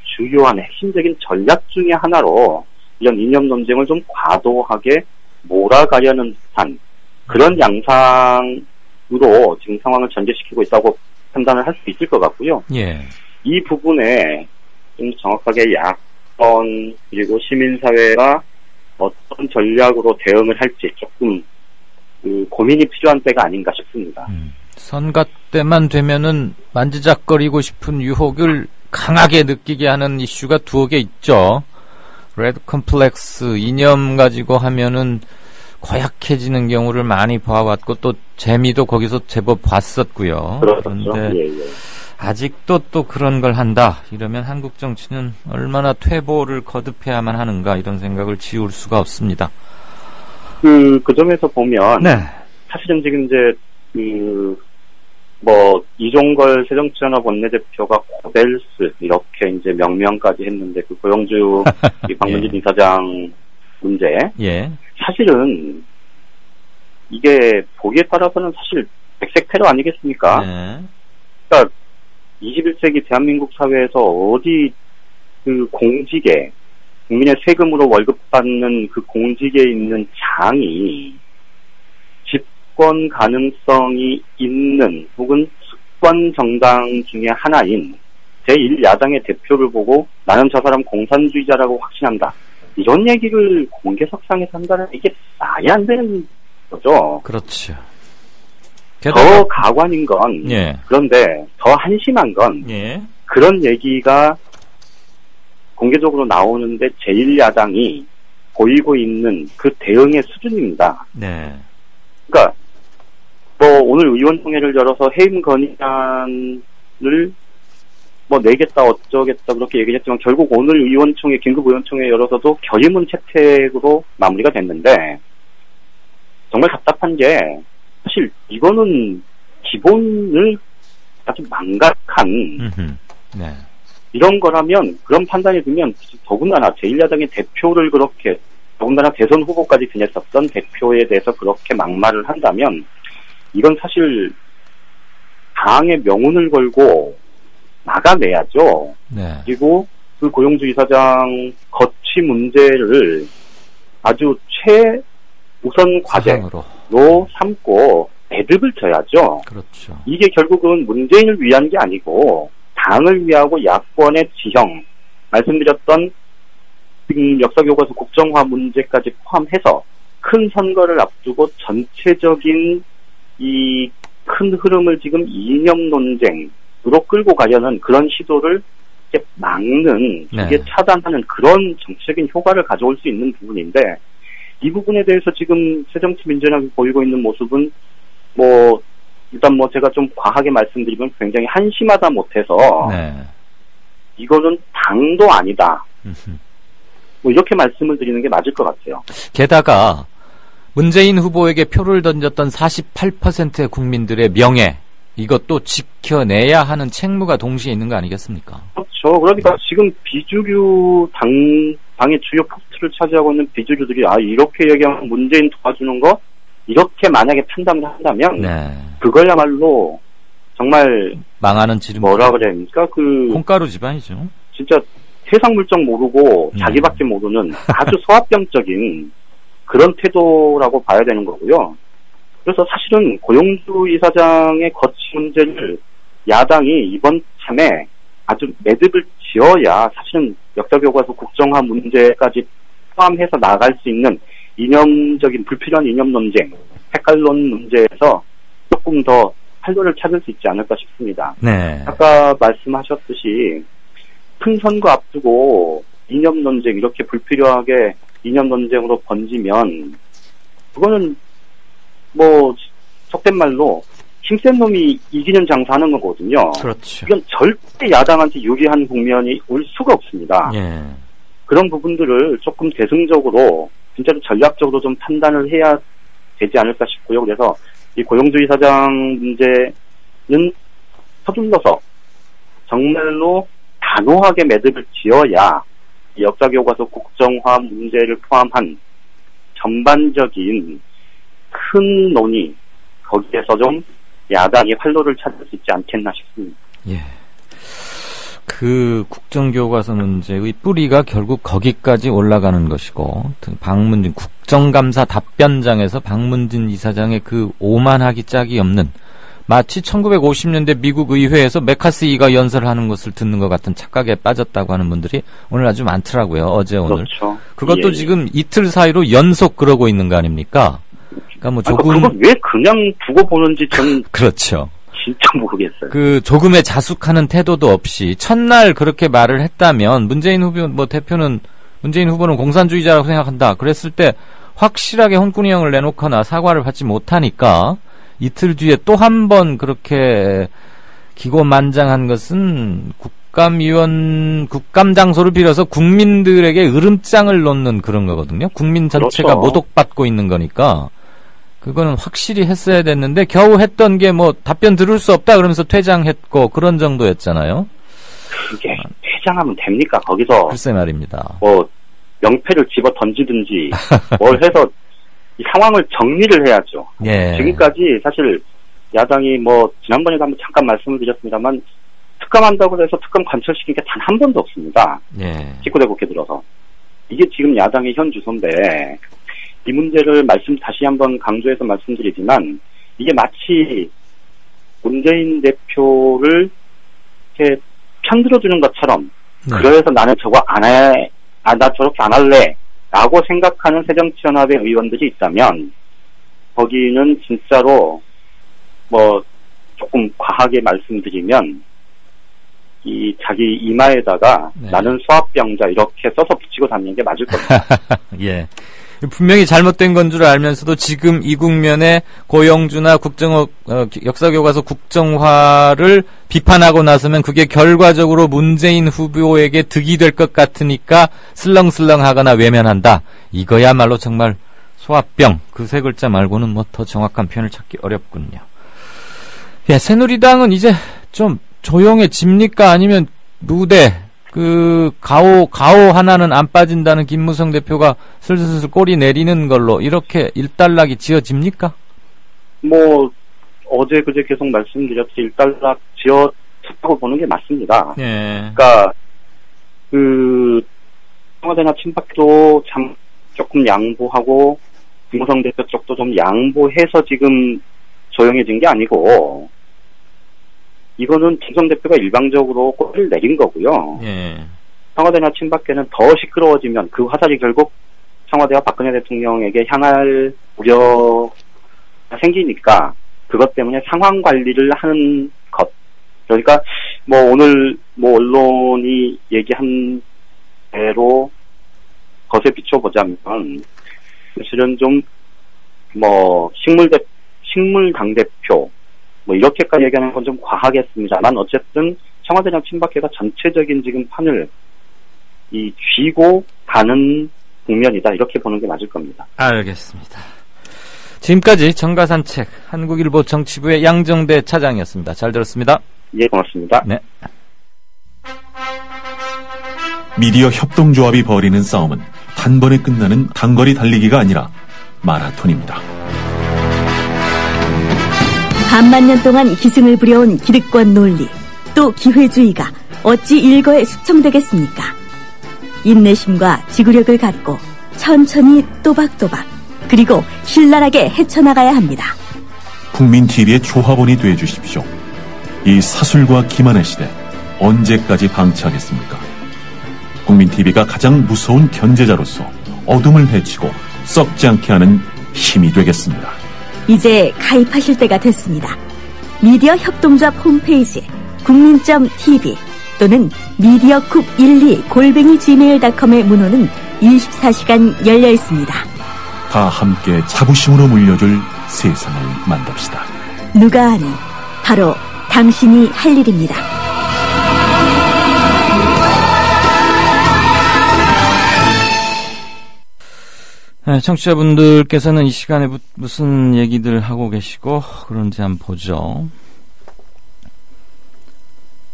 주요한 핵심적인 전략 중의 하나로 이런 이념 논쟁을 좀 과도하게 몰아가려는 듯한 그런 양상으로 지금 상황을 전개시키고 있다고 판단을 할 수 있을 것 같고요. 예. 이 부분에 좀 정확하게 야권 그리고 시민사회가 어떤 전략으로 대응을 할지 조금 고민이 필요한 때가 아닌가 싶습니다. 선거 때만 되면은 만지작거리고 싶은 유혹을 강하게 느끼게 하는 이슈가 두어 개 있죠. 레드 컴플렉스 이념 가지고 하면은 고약해지는 경우를 많이 봐왔고 또 재미도 거기서 제법 봤었고요. 그런데 아직도 또 그런 걸 한다 이러면 한국 정치는 얼마나 퇴보를 거듭해야만 하는가 이런 생각을 지울 수가 없습니다. 그 점에서 보면 네. 사실은 지금 이제 이종걸 새정치연합 원내대표가 고델스 이렇게 이제 명명까지 했는데 그 고영주 박문진 예. 이사장 문제 예. 사실은 이게 보기에 따라서는 사실 백색 테러 아니겠습니까? 네. 그러니까 21세기 대한민국 사회에서 어디 그 공직에 국민의 세금으로 월급 받는 그 공직에 있는 장이 집권 가능성이 있는 혹은 수권 정당 중에 하나인 제1야당의 대표를 보고 나는 저 사람 공산주의자라고 확신한다. 이런 얘기를 공개석상에서 한다는 이게 말이 안 되는 거죠. 그렇죠. 더 가관인 건 예. 그런데 더 한심한 건 예. 그런 얘기가 공개적으로 나오는데 제1야당이 보이고 있는 그 대응의 수준입니다. 네. 그러니까 오늘 의원총회를 열어서 해임 건의안을 내겠다 어쩌겠다 그렇게 얘기했지만 결국 오늘 의원총회 긴급 의원총회 열어서도 결의문 채택으로 마무리가 됐는데 정말 답답한 게 사실 이거는 기본을 아주 망각한 네. 이런 거라면 그런 판단이 들면 더군다나 제1야당의 대표를 그렇게 더군다나 대선 후보까지 지냈었던 대표에 대해서 그렇게 막말을 한다면 이건 사실 당의 명운을 걸고 막아내야죠. 네. 그리고 그 고용주 이사장 거취 문제를 아주 최우선 과제로 삼고 매듭을 쳐야죠. 그렇죠. 이게 결국은 문재인을 위한 게 아니고 당을 위하고 야권의 지형, 말씀드렸던 지금 역사교과서 국정화 문제까지 포함해서 큰 선거를 앞두고 전체적인 이 큰 흐름을 지금 이념 논쟁으로 끌고 가려는 그런 시도를 이렇게 막는, 이게 차단하는 그런 정치적인 효과를 가져올 수 있는 부분인데 이 부분에 대해서 지금 새정치민주연합이 보이고 있는 모습은 일단 제가 좀 과하게 말씀드리면 굉장히 한심하다 못해서 이거는 당도 아니다. 이렇게 말씀을 드리는 게 맞을 것 같아요. 게다가 문재인 후보에게 표를 던졌던 48%의 국민들의 명예 이것도 지켜내야 하는 책무가 동시에 있는 거 아니겠습니까? 그렇죠. 그러니까 지금 비주류 당의 주요 포스트를 차지하고 있는 비주류들이 이렇게 얘기하면 문재인 도와주는 거 이렇게 만약에 판단을 한다면 그걸야말로 정말 망하는 지름 뭐라 그래니까 콩가루 집안이죠. 진짜 세상 물정 모르고 자기밖에 모르는 아주 소합병적인 그런 태도라고 봐야 되는 거고요. 그래서 사실은 고용주 이사장의 거취 문제를 야당이 이번 참에 아주 매듭을 지어야 사실은 역사교과서 국정화 문제까지 포함해서 나갈 수 있는 이념적인 불필요한 이념 논쟁, 색깔론 문제에서 조금 더 활로를 찾을 수 있지 않을까 싶습니다. 네. 아까 말씀하셨듯이 큰 선거 앞두고 이념 논쟁 이렇게 불필요하게 이념 논쟁으로 번지면 그거는 뭐 속된 말로 힘센 놈이 이기는 장사하는 거거든요. 그렇죠. 이건 절대 야당한테 유리한 국면이 올 수가 없습니다. 예. 그런 부분들을 조금 대승적으로 진짜로 전략적으로 좀 판단을 해야 되지 않을까 싶고요. 그래서 이 고용주의 사장 문제는 서둘러서 정말로 단호하게 매듭을 지어야 역사교과서 국정화 문제를 포함한 전반적인 큰 논의 거기에서 좀 야당이 활로를 찾을 수 있지 않겠나 싶습니다. 예. 그 국정교과서 문제의 뿌리가 결국 거기까지 올라가는 것이고, 박문진 국정감사 답변장에서 박문진 이사장의 그 오만하기 짝이 없는, 마치 1950년대 미국 의회에서 메카시가 연설하는 것을 듣는 것 같은 착각에 빠졌다고 하는 분들이 오늘 아주 많더라고요. 어제 오늘. 그렇죠. 그것도 지금 이틀 사이로 연속 그러고 있는 거 아닙니까? 그러니까 뭐 조금 그걸 왜 그냥 두고 보는지 저는 그렇죠. 진짜 모르겠어요. 그 조금의 자숙하는 태도도 없이 첫날 그렇게 말을 했다면 문재인 후보는 공산주의자라고 생각한다. 그랬을 때 확실하게 혼꾸니형을 내놓거나 사과를 받지 못하니까 이틀 뒤에 또 한 번 그렇게 기고만장한 것은 국감 장소를 빌어서 국민들에게 으름장을 놓는 그런 거거든요. 국민 전체가 그렇죠. 모독받고 있는 거니까 그거는 확실히 했어야 됐는데 겨우 했던 게 뭐 답변 들을 수 없다 그러면서 퇴장했고 그런 정도였잖아요. 그게 퇴장하면 됩니까? 거기서 글쎄 말입니다. 뭐 명패를 집어 던지든지 뭘 해서 이 상황을 정리를 해야죠. 예. 지금까지 사실 야당이 뭐 지난번에도 한번 잠깐 말씀을 드렸습니다만 특감한다고 해서 특감 관철시킨 게 단 한 번도 없습니다. 예. 19대 국회 들어서. 이게 지금 야당의 현 주소인데 이 문제를 다시 한번 강조해서 말씀드리지만 이게 마치 문재인 대표를 이렇게 편들어주는 것처럼 그래서 나는 저거 안 해, 나 저렇게 안 할래 라고 생각하는 새정치연합의 의원들이 있다면 거기는 진짜로 뭐 조금 과하게 말씀드리면 이 자기 이마에다가 나는 소아병자 이렇게 써서 붙이고 다니는 게 맞을 겁니다. 예. 분명히 잘못된 건 줄 알면서도 지금 이 국면에 고영주나 역사교과서 국정화를 비판하고 나서면 그게 결과적으로 문재인 후보에게 득이 될 것 같으니까 슬렁슬렁하거나 외면한다. 이거야말로 정말 소아병 그 세 글자 말고는 뭐 더 정확한 표현을 찾기 어렵군요. 예, 새누리당은 이제 좀 조용해집니까? 아니면 무대 가오 하나는 안 빠진다는 김무성 대표가 슬슬 꼬리 내리는 걸로 이렇게 일단락이 지어집니까? 뭐 어제 그제 계속 말씀드렸듯이 일단락 지어졌다고 보는 게 맞습니다. 예. 그러니까 청와대나 친박도 참 조금 양보하고 김무성 대표 쪽도 좀 양보해서 지금 조용해진 게 아니고 이거는 김무성 대표가 일방적으로 꼬리를 내린 거고요. 예. 청와대나 친박계는 더 시끄러워지면 그 화살이 결국 청와대와 박근혜 대통령에게 향할 우려가 생기니까 그것 때문에 상황 관리를 하는 것. 그러니까 뭐 오늘 뭐 언론이 얘기한 대로 것에 비춰보자면 사실은 좀 뭐 식물 당대표 뭐 이렇게까지 얘기하는 건 좀 과하겠습니다만 어쨌든 청와대랑 친박계가 전체적인 지금 판을 쥐고 가는 국면이다 이렇게 보는 게 맞을 겁니다. 알겠습니다. 지금까지 정가산책 한국일보 정치부의 양정대 차장이었습니다. 잘 들었습니다. 예, 고맙습니다. 네. 미디어 협동조합이 벌이는 싸움은 단번에 끝나는 단거리 달리기가 아니라 마라톤입니다. 반만 년 동안 기승을 부려온 기득권 논리, 또 기회주의가 어찌 일거에 숙청되겠습니까? 인내심과 지구력을 갖고 천천히 또박또박 그리고 신랄하게 헤쳐나가야 합니다. 국민TV의 조합원이 되어주십시오. 이 사술과 기만의 시대 언제까지 방치하겠습니까? 국민TV가 가장 무서운 견제자로서 어둠을 헤치고 썩지 않게 하는 힘이 되겠습니다. 이제 가입하실 때가 됐습니다. 미디어 협동조합 홈페이지 국민.tv 또는 mediacoup12@gmail.com의 문호는 24시간 열려 있습니다. 다 함께 자부심으로 물려줄 세상을 만듭시다. 누가 아는 바로 당신이 할 일입니다. 네, 청취자분들께서는 이 시간에 무슨 얘기들 하고 계시고 그런지 한번 보죠.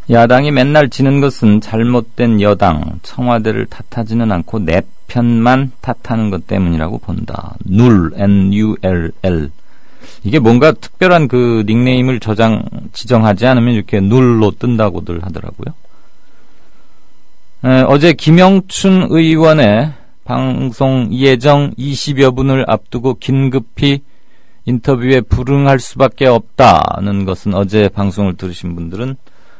야당이 맨날 지는 것은 잘못된 여당, 청와대를 탓하지는 않고 내 편만 탓하는 것 때문이라고 본다. NULL. 이게 뭔가 특별한 그 닉네임을 지정하지 않으면 이렇게 눌로 뜬다고들 하더라고요. 어제 김영춘 의원의 방송 예정 20여 분을 앞두고 긴급히 인터뷰에 불응할 수밖에 없다는 것은 어제 방송을 들으신 분들은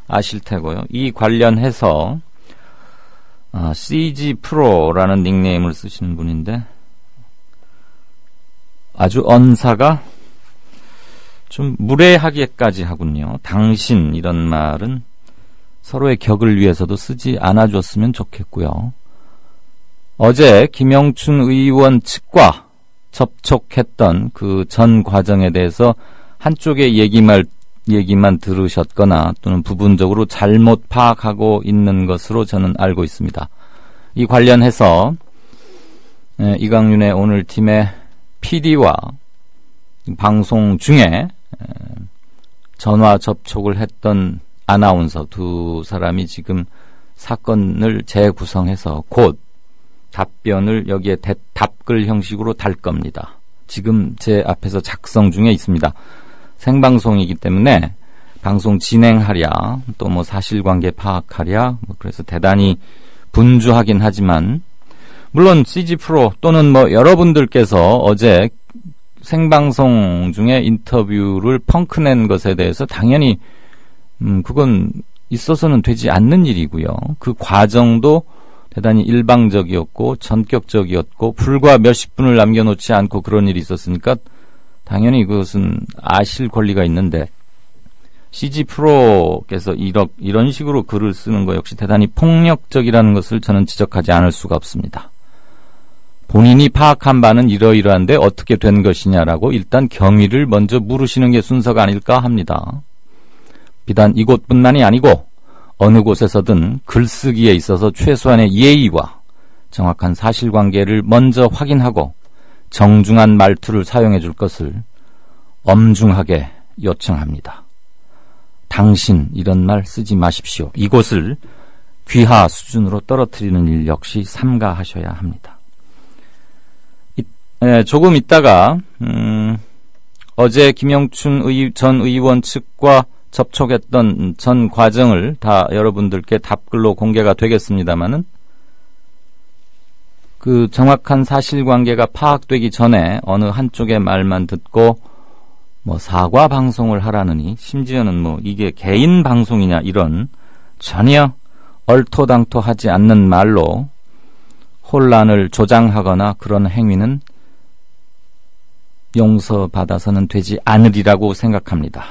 아실 테고요. 이 관련해서 CG 프로라는 닉네임을 쓰시는 분인데 아주 언사가 좀 무례하게까지 하군요. 당신 이런 말은 서로의 격을 위해서도 쓰지 않아줬으면 좋겠고요. 어제 김영춘 의원 측과 접촉했던 그 전 과정에 대해서 한쪽의 얘기만 들으셨거나 또는 부분적으로 잘못 파악하고 있는 것으로 저는 알고 있습니다. 이 관련해서 이강윤의 오늘 팀의 PD와 방송 중에 전화 접촉을 했던 아나운서 두 사람이 지금 사건을 재구성해서 곧 답변을 여기에 답글 형식으로 달 겁니다. 지금 제 앞에서 작성 중에 있습니다. 생방송이기 때문에 방송 진행하랴 또 뭐 사실관계 파악하랴 그래서 대단히 분주하긴 하지만 물론 CG 프로 또는 뭐 여러분들께서 어제 생방송 중에 인터뷰를 펑크낸 것에 대해서 당연히 그건 있어서는 되지 않는 일이고요. 그 과정도 대단히 일방적이었고 전격적이었고 불과 몇십 분을 남겨놓지 않고 그런 일이 있었으니까 당연히 그것은 아실 권리가 있는데 CG 프로께서 이런 식으로 글을 쓰는 거 역시 대단히 폭력적이라는 것을 저는 지적하지 않을 수가 없습니다. 본인이 파악한 바는 이러이러한데 어떻게 된 것이냐라고 일단 경위를 먼저 물으시는 게 순서가 아닐까 합니다. 비단 이곳뿐만이 아니고 어느 곳에서든 글쓰기에 있어서 최소한의 예의와 정확한 사실관계를 먼저 확인하고 정중한 말투를 사용해 줄 것을 엄중하게 요청합니다. 당신 이런 말 쓰지 마십시오. 이곳을 귀하 수준으로 떨어뜨리는 일 역시 삼가하셔야 합니다. 조금 있다가 어제 김영춘 전 의원 측과 접촉했던 전 과정을 다 여러분들께 답글로 공개가 되겠습니다마는 그 정확한 사실관계가 파악되기 전에 어느 한쪽의 말만 듣고 뭐 사과 방송을 하라느니 심지어는 뭐 이게 개인 방송이냐 이런 전혀 얼토당토하지 않는 말로 혼란을 조장하거나 그런 행위는 용서받아서는 되지 않으리라고 생각합니다.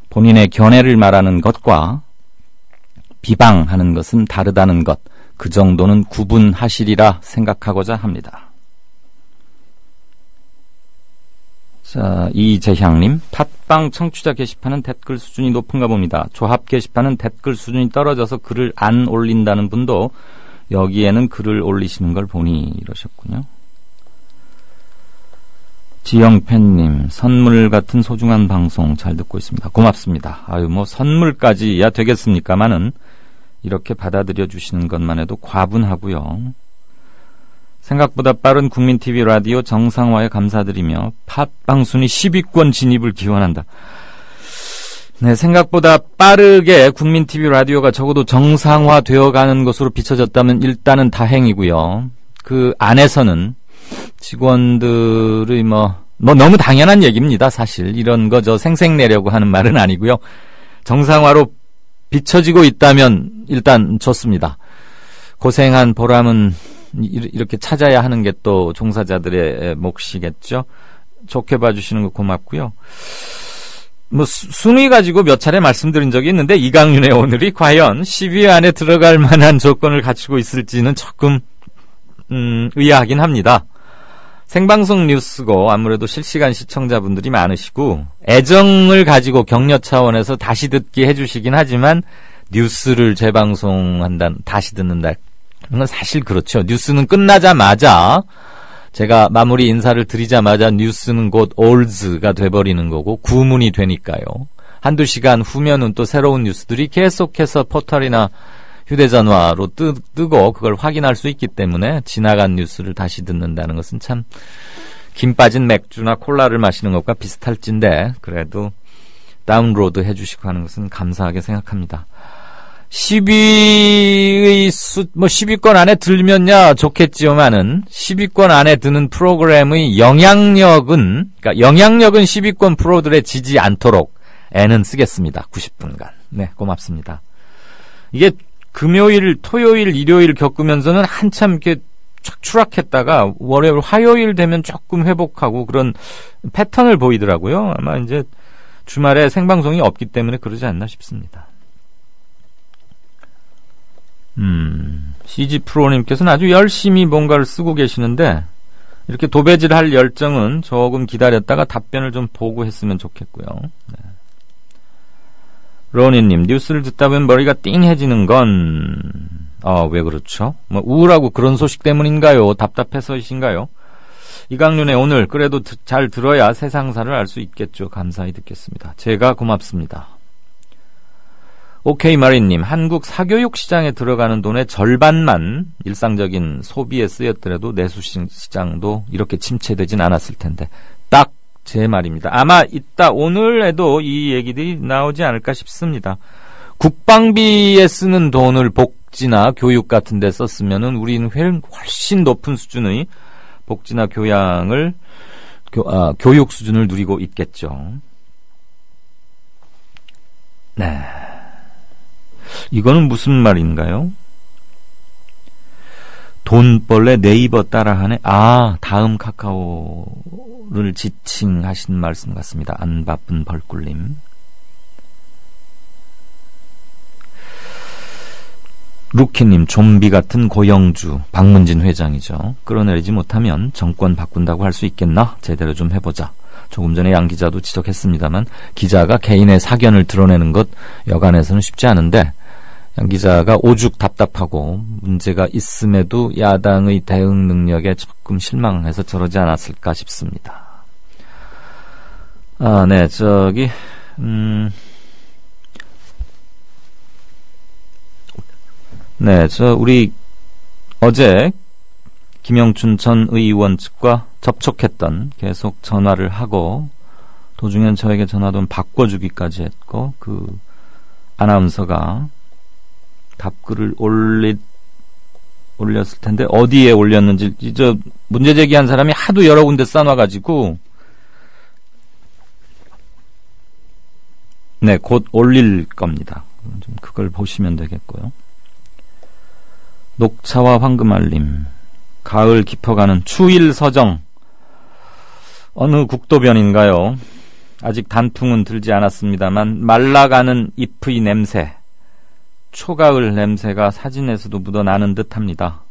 본인의 견해를 말하는 것과 비방하는 것은 다르다는 것, 그 정도는 구분하시리라 생각하고자 합니다. 자, 이재향님, 팟빵 청취자 게시판은 댓글 수준이 높은가 봅니다. 조합 게시판은 댓글 수준이 떨어져서 글을 안 올린다는 분도 여기에는 글을 올리시는 걸 보니 이러셨군요. 지영팬님, 선물 같은 소중한 방송 잘 듣고 있습니다. 고맙습니다. 아유, 뭐 선물까지야 되겠습니까마는 이렇게 받아들여 주시는 것만 해도 과분하고요. 생각보다 빠른 국민TV 라디오 정상화에 감사드리며 팟빵 순위 10위권 진입을 기원한다. 네, 생각보다 빠르게 국민TV 라디오가 적어도 정상화되어가는 것으로 비춰졌다면 일단은 다행이고요. 그 안에서는 직원들의 뭐 너무 당연한 얘기입니다. 사실 이런 거 저 생색내려고 하는 말은 아니고요. 정상화로 비춰지고 있다면 일단 좋습니다. 고생한 보람은 이렇게 찾아야 하는 게 또 종사자들의 몫이겠죠. 좋게 봐주시는 거 고맙고요. 뭐 순위 가지고 몇 차례 말씀드린 적이 있는데 이강윤의 오늘이 과연 10위 안에 들어갈 만한 조건을 갖추고 있을지는 조금 의아하긴 합니다. 생방송 뉴스고 아무래도 실시간 시청자분들이 많으시고 애정을 가지고 격려 차원에서 다시 듣기 해주시긴 하지만 뉴스를 재방송한다, 다시 듣는다. 그건 사실 그렇죠. 뉴스는 끝나자마자 제가 마무리 인사를 드리자마자 뉴스는 곧 올즈가 돼버리는 거고 구문이 되니까요. 한두 시간 후면은 또 새로운 뉴스들이 계속해서 포털이나 휴대전화로 뜨고 그걸 확인할 수 있기 때문에 지나간 뉴스를 다시 듣는다는 것은 참 김 빠진 맥주나 콜라를 마시는 것과 비슷할진데 그래도 다운로드 해주시고 하는 것은 감사하게 생각합니다. 10위권 안에 들면야 좋겠지만은 10위권 안에 드는 프로그램의 영향력은 10위권 프로들에 지지 않도록 애는 쓰겠습니다. 90분간. 네, 고맙습니다. 이게 금요일, 토요일, 일요일 겪으면서는 한참 이렇게 쫙 추락했다가 월요일, 화요일 되면 조금 회복하고 그런 패턴을 보이더라고요. 아마 이제 주말에 생방송이 없기 때문에 그러지 않나 싶습니다. CG 프로님께서는 아주 열심히 뭔가를 쓰고 계시는데 이렇게 도배질할 열정은 조금 기다렸다가 답변을 좀 보고 했으면 좋겠고요. 네. 로니님, 뉴스를 듣다 보면 머리가 띵해지는 건 왜 그렇죠? 뭐 우울하고 그런 소식 때문인가요? 답답해서이신가요? 이강윤의 오늘 그래도 잘 들어야 세상사를 알 수 있겠죠. 감사히 듣겠습니다. 제가 고맙습니다. 오케이 마리님, 한국 사교육 시장에 들어가는 돈의 절반만 일상적인 소비에 쓰였더라도 내수 시장도 이렇게 침체되진 않았을 텐데 딱 제 말입니다. 아마 이따 오늘에도 이 얘기들이 나오지 않을까 싶습니다. 국방비에 쓰는 돈을 복지나 교육 같은 데 썼으면은 우리는 훨씬 높은 수준의 복지나 교양을 교육 수준을 누리고 있겠죠. 네. 이거는 무슨 말인가요? 돈벌레 네이버 따라하네. 다음 카카오를 지칭하신 말씀 같습니다. 안 바쁜 벌꿀님. 루키님, 좀비 같은 고영주, 박문진 회장이죠. 끌어내리지 못하면 정권 바꾼다고 할 수 있겠나? 제대로 좀 해보자. 조금 전에 양 기자도 지적했습니다만 기자가 개인의 사견을 드러내는 것 여간에서는 쉽지 않은데 양 기자가 오죽 답답하고 문제가 있음에도 야당의 대응 능력에 조금 실망해서 저러지 않았을까 싶습니다. 네, 우리 어제 김영춘 전 의원 측과 접촉했던 계속 전화를 하고 도중엔 저에게 전화돈 바꿔주기까지 했고 그 아나운서가 답글을 올렸을 텐데 어디에 올렸는지 문제 제기한 사람이 하도 여러 군데 써놔가지고 네, 곧 올릴 겁니다. 좀 그걸 보시면 되겠고요. 녹차와 황금알림, 가을 깊어가는 추일 서정, 어느 국도변인가요? 아직 단풍은 들지 않았습니다만 말라가는 잎의 냄새, 초가을 냄새가 사진에서도 묻어나는 듯합니다.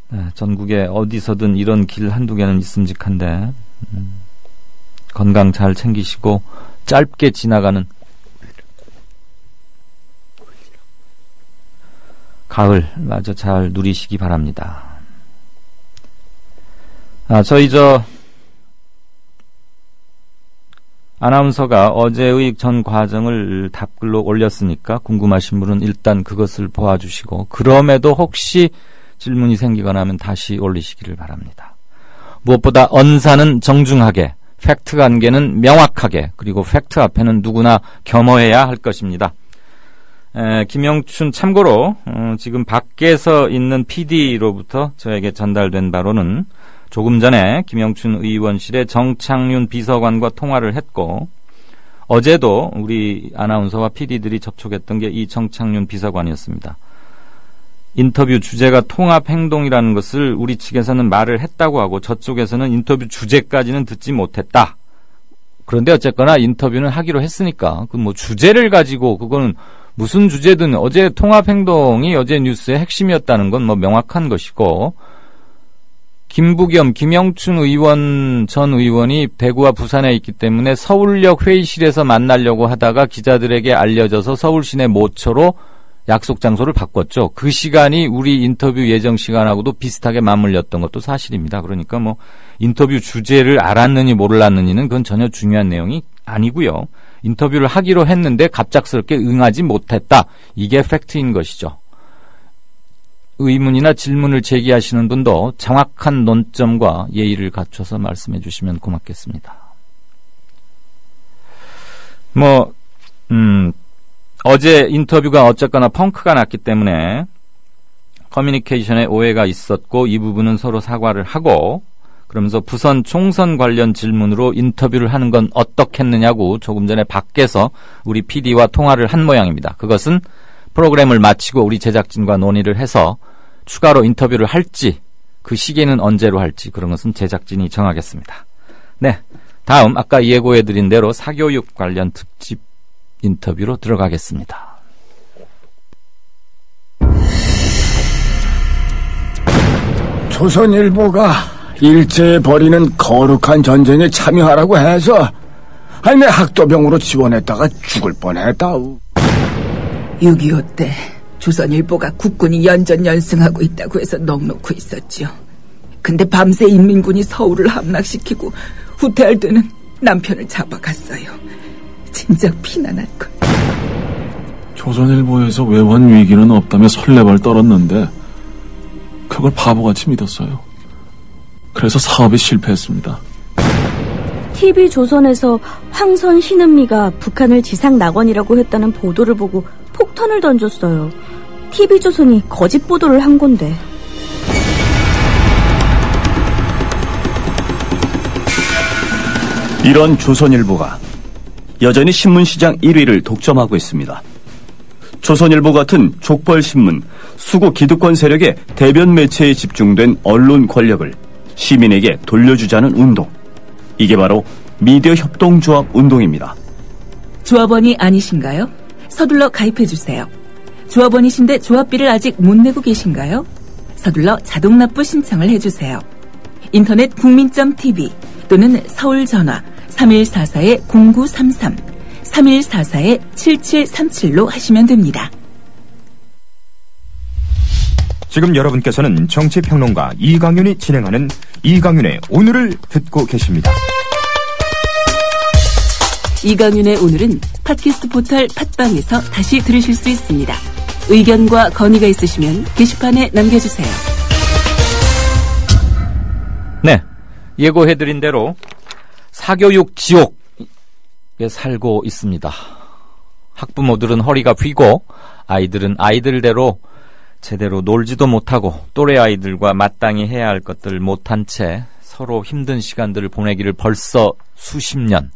네, 전국에 어디서든 이런 길 한두 개는 있음직한데 건강 잘 챙기시고 짧게 지나가는 가을 마저 잘 누리시기 바랍니다. 저희 아나운서가 어제의 전 과정을 답글로 올렸으니까 궁금하신 분은 일단 그것을 보아주시고 그럼에도 혹시 질문이 생기거나 하면 다시 올리시기를 바랍니다. 무엇보다 언사는 정중하게, 팩트 관계는 명확하게, 그리고 팩트 앞에는 누구나 겸허해야 할 것입니다. 김영춘 참고로 지금 밖에서 있는 PD로부터 저에게 전달된 바로는 조금 전에 김영춘 의원실의 정창윤 비서관과 통화를 했고 어제도 우리 아나운서와 PD들이 접촉했던 게 이 정창윤 비서관이었습니다. 인터뷰 주제가 통합행동이라는 것을 우리 측에서는 말을 했다고 하고 저쪽에서는 인터뷰 주제까지는 듣지 못했다. 그런데 어쨌거나 인터뷰는 하기로 했으니까 그 뭐 주제를 가지고 그거는 무슨 주제든 어제 통합행동이 어제 뉴스의 핵심이었다는 건 뭐 명확한 것이고, 김부겸, 김영춘 의원 전 의원이 대구와 부산에 있기 때문에 서울역 회의실에서 만나려고 하다가 기자들에게 알려져서 서울 시내 모처로 약속 장소를 바꿨죠. 그 시간이 우리 인터뷰 예정 시간하고도 비슷하게 맞물렸던 것도 사실입니다. 그러니까 뭐 인터뷰 주제를 알았느니 몰랐느니는 그건 전혀 중요한 내용이 아니고요. 인터뷰를 하기로 했는데 갑작스럽게 응하지 못했다. 이게 팩트인 것이죠. 의문이나 질문을 제기하시는 분도 정확한 논점과 예의를 갖춰서 말씀해 주시면 고맙겠습니다. 어제 인터뷰가 어쨌거나 펑크가 났기 때문에 커뮤니케이션에 오해가 있었고 이 부분은 서로 사과를 하고, 그러면서 부선 총선 관련 질문으로 인터뷰를 하는 건 어떻겠느냐고 조금 전에 밖에서 우리 PD와 통화를 한 모양입니다. 그것은 프로그램을 마치고 우리 제작진과 논의를 해서 추가로 인터뷰를 할지, 그 시기는 언제로 할지 그런 것은 제작진이 정하겠습니다. 네, 다음 아까 예고해드린 대로 사교육 관련 특집 인터뷰로 들어가겠습니다. 조선일보가 일제에 벌이는 거룩한 전쟁에 참여하라고 해서 내 학도병으로 지원했다가 죽을 뻔했다우. 6.25 때 조선일보가 국군이 연전연승하고 있다고 해서 넋놓고 있었죠. 근데 밤새 인민군이 서울을 함락시키고 후퇴할 때는 남편을 잡아갔어요. 진작 피난할걸. 조선일보에서 외환 위기는 없다며 설레발 떨었는데 그걸 바보같이 믿었어요. 그래서 사업에 실패했습니다. TV조선에서 황선 신은미가 북한을 지상 낙원이라고 했다는 보도를 보고 폭탄을 던졌어요. TV조선이 거짓 보도를 한 건데. 이런 조선일보가 여전히 신문시장 1위를 독점하고 있습니다. 조선일보 같은 족벌신문, 수구 기득권 세력의 대변 매체에 집중된 언론 권력을 시민에게 돌려주자는 운동. 이게 바로 미디어 협동조합 운동입니다. 조합원이 아니신가요? 서둘러 가입해주세요. 조합원이신데 조합비를 아직 못 내고 계신가요? 서둘러 자동납부 신청을 해주세요. 인터넷 국민.tv 또는 서울전화 3144-0933, 3144-7737로 하시면 됩니다. 지금 여러분께서는 정치평론가 이강윤이 진행하는 이강윤의 오늘을 듣고 계십니다. 이강윤의 오늘은 팟캐스트 포털 팟빵에서 다시 들으실 수 있습니다. 의견과 건의가 있으시면 게시판에 남겨주세요. 네, 예고해드린 대로 사교육 지옥에 살고 있습니다. 학부모들은 허리가 휘고 아이들은 아이들대로 제대로 놀지도 못하고 또래 아이들과 마땅히 해야 할 것들 못한 채 서로 힘든 시간들을 보내기를 벌써 수십 년.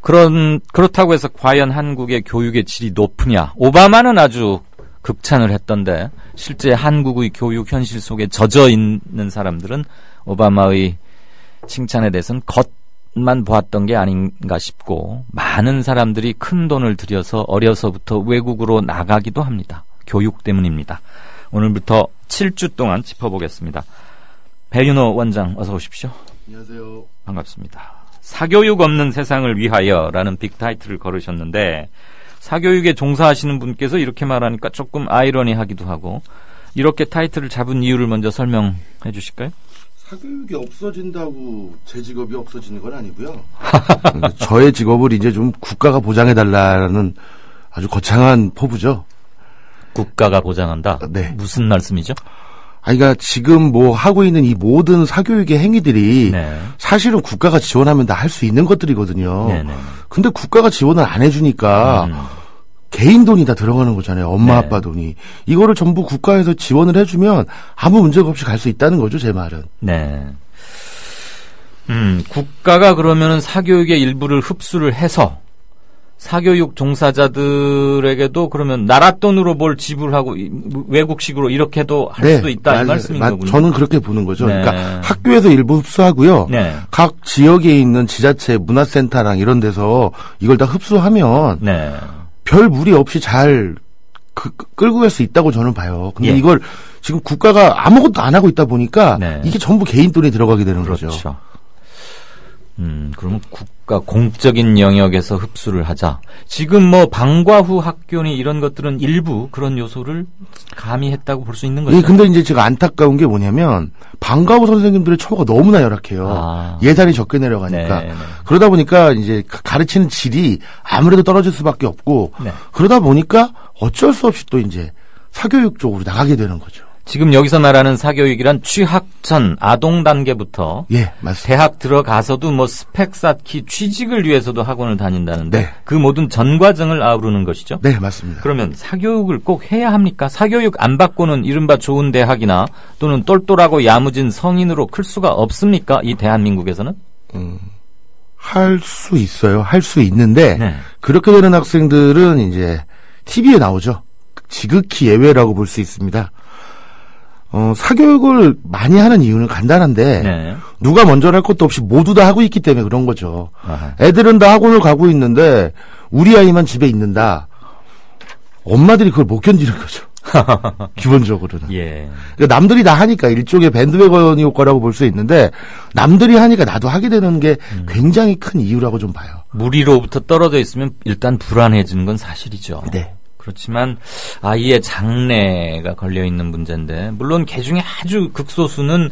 그렇다고 해서 과연 한국의 교육의 질이 높으냐? 오바마는 아주 극찬을 했던데 실제 한국의 교육 현실 속에 젖어 있는 사람들은 오바마의 칭찬에 대해서는 겉만 보았던 게 아닌가 싶고, 많은 사람들이 큰 돈을 들여서 어려서부터 외국으로 나가기도 합니다. 교육 때문입니다. 오늘부터 7주 동안 짚어보겠습니다. 배윤호 원장 어서 오십시오. 안녕하세요. 반갑습니다. 사교육 없는 세상을 위하여라는 빅타이틀을 걸으셨는데, 사교육에 종사하시는 분께서 이렇게 말하니까 조금 아이러니하기도 하고, 이렇게 타이틀을 잡은 이유를 먼저 설명해 주실까요? 사교육이 없어진다고 제 직업이 없어지는 건 아니고요. 저의 직업을 이제 좀 국가가 보장해달라는 아주 거창한 포부죠. 국가가 보장한다? 네. 무슨 말씀이죠? 그러니까 지금 뭐 하고 있는 이 모든 사교육의 행위들이 네. 사실은 국가가 지원하면 다 할 수 있는 것들이거든요. 네네. 근데 국가가 지원을 안 해주니까 개인 돈이 다 들어가는 거잖아요. 엄마 아빠 돈이. 이거를 전부 국가에서 지원을 해주면 아무 문제가 없이 갈 수 있다는 거죠, 제 말은. 네. 국가가 그러면은 사교육의 일부를 흡수를 해서 사교육 종사자들에게도 그러면 나라 돈으로 뭘 지불하고 외국식으로 이렇게도 할 수도 있다 이 말씀인 거군요. 저는 그렇게 보는 거죠. 네. 그러니까 학교에서 일부 흡수하고요. 네. 각 지역에 있는 지자체 문화센터랑 이런 데서 이걸 다 흡수하면 네. 별 무리 없이 잘 끌고 갈 수 있다고 저는 봐요. 근데 예. 이걸 지금 국가가 아무것도 안 하고 있다 보니까 네. 이게 전부 개인 돈이 들어가게 되는 거죠. 그렇죠. 그러면 국가 공적인 영역에서 흡수를 하자. 지금 뭐 방과 후 학교니 이런 것들은 일부 그런 요소를 가미했다고 볼 수 있는 거죠. 예, 근데 이제 제가 안타까운 게 뭐냐면 방과 후 선생님들의 처우가 너무나 열악해요. 예산이 적게 내려가니까. 네. 그러다 보니까 이제 가르치는 질이 아무래도 떨어질 수밖에 없고 네. 그러다 보니까 어쩔 수 없이 또 이제 사교육 쪽으로 나가게 되는 거죠. 지금 여기서 말하는 사교육이란 취학 전 아동 단계부터 예, 맞습니다. 대학 들어가서도 뭐 스펙 쌓기 취직을 위해서도 학원을 다닌다는데 네. 그 모든 전 과정을 아우르는 것이죠. 네, 맞습니다. 그러면 사교육을 꼭 해야 합니까? 사교육 안 받고는 이른바 좋은 대학이나 또는 똘똘하고 야무진 성인으로 클 수가 없습니까? 이 대한민국에서는? 할 수 있어요. 할 수 있는데 네. 그렇게 되는 학생들은 이제 TV에 나오죠. 지극히 예외라고 볼 수 있습니다. 사교육을 많이 하는 이유는 간단한데 네. 누가 먼저 할 것도 없이 모두 다 하고 있기 때문에 그런 거죠. 아하. 애들은 다 학원을 가고 있는데 우리 아이만 집에 있는다. 엄마들이 그걸 못 견디는 거죠. 기본적으로는. 예. 그러니까 남들이 다 하니까 일종의 밴드웨건 효과라고 볼 수 있는데 남들이 하니까 나도 하게 되는 게 굉장히 큰 이유라고 좀 봐요. 무리로부터 떨어져 있으면 일단 불안해지는 건 사실이죠. 네. 그렇지만 아이의 장래가 걸려 있는 문제인데 물론 개 중에 아주 극소수는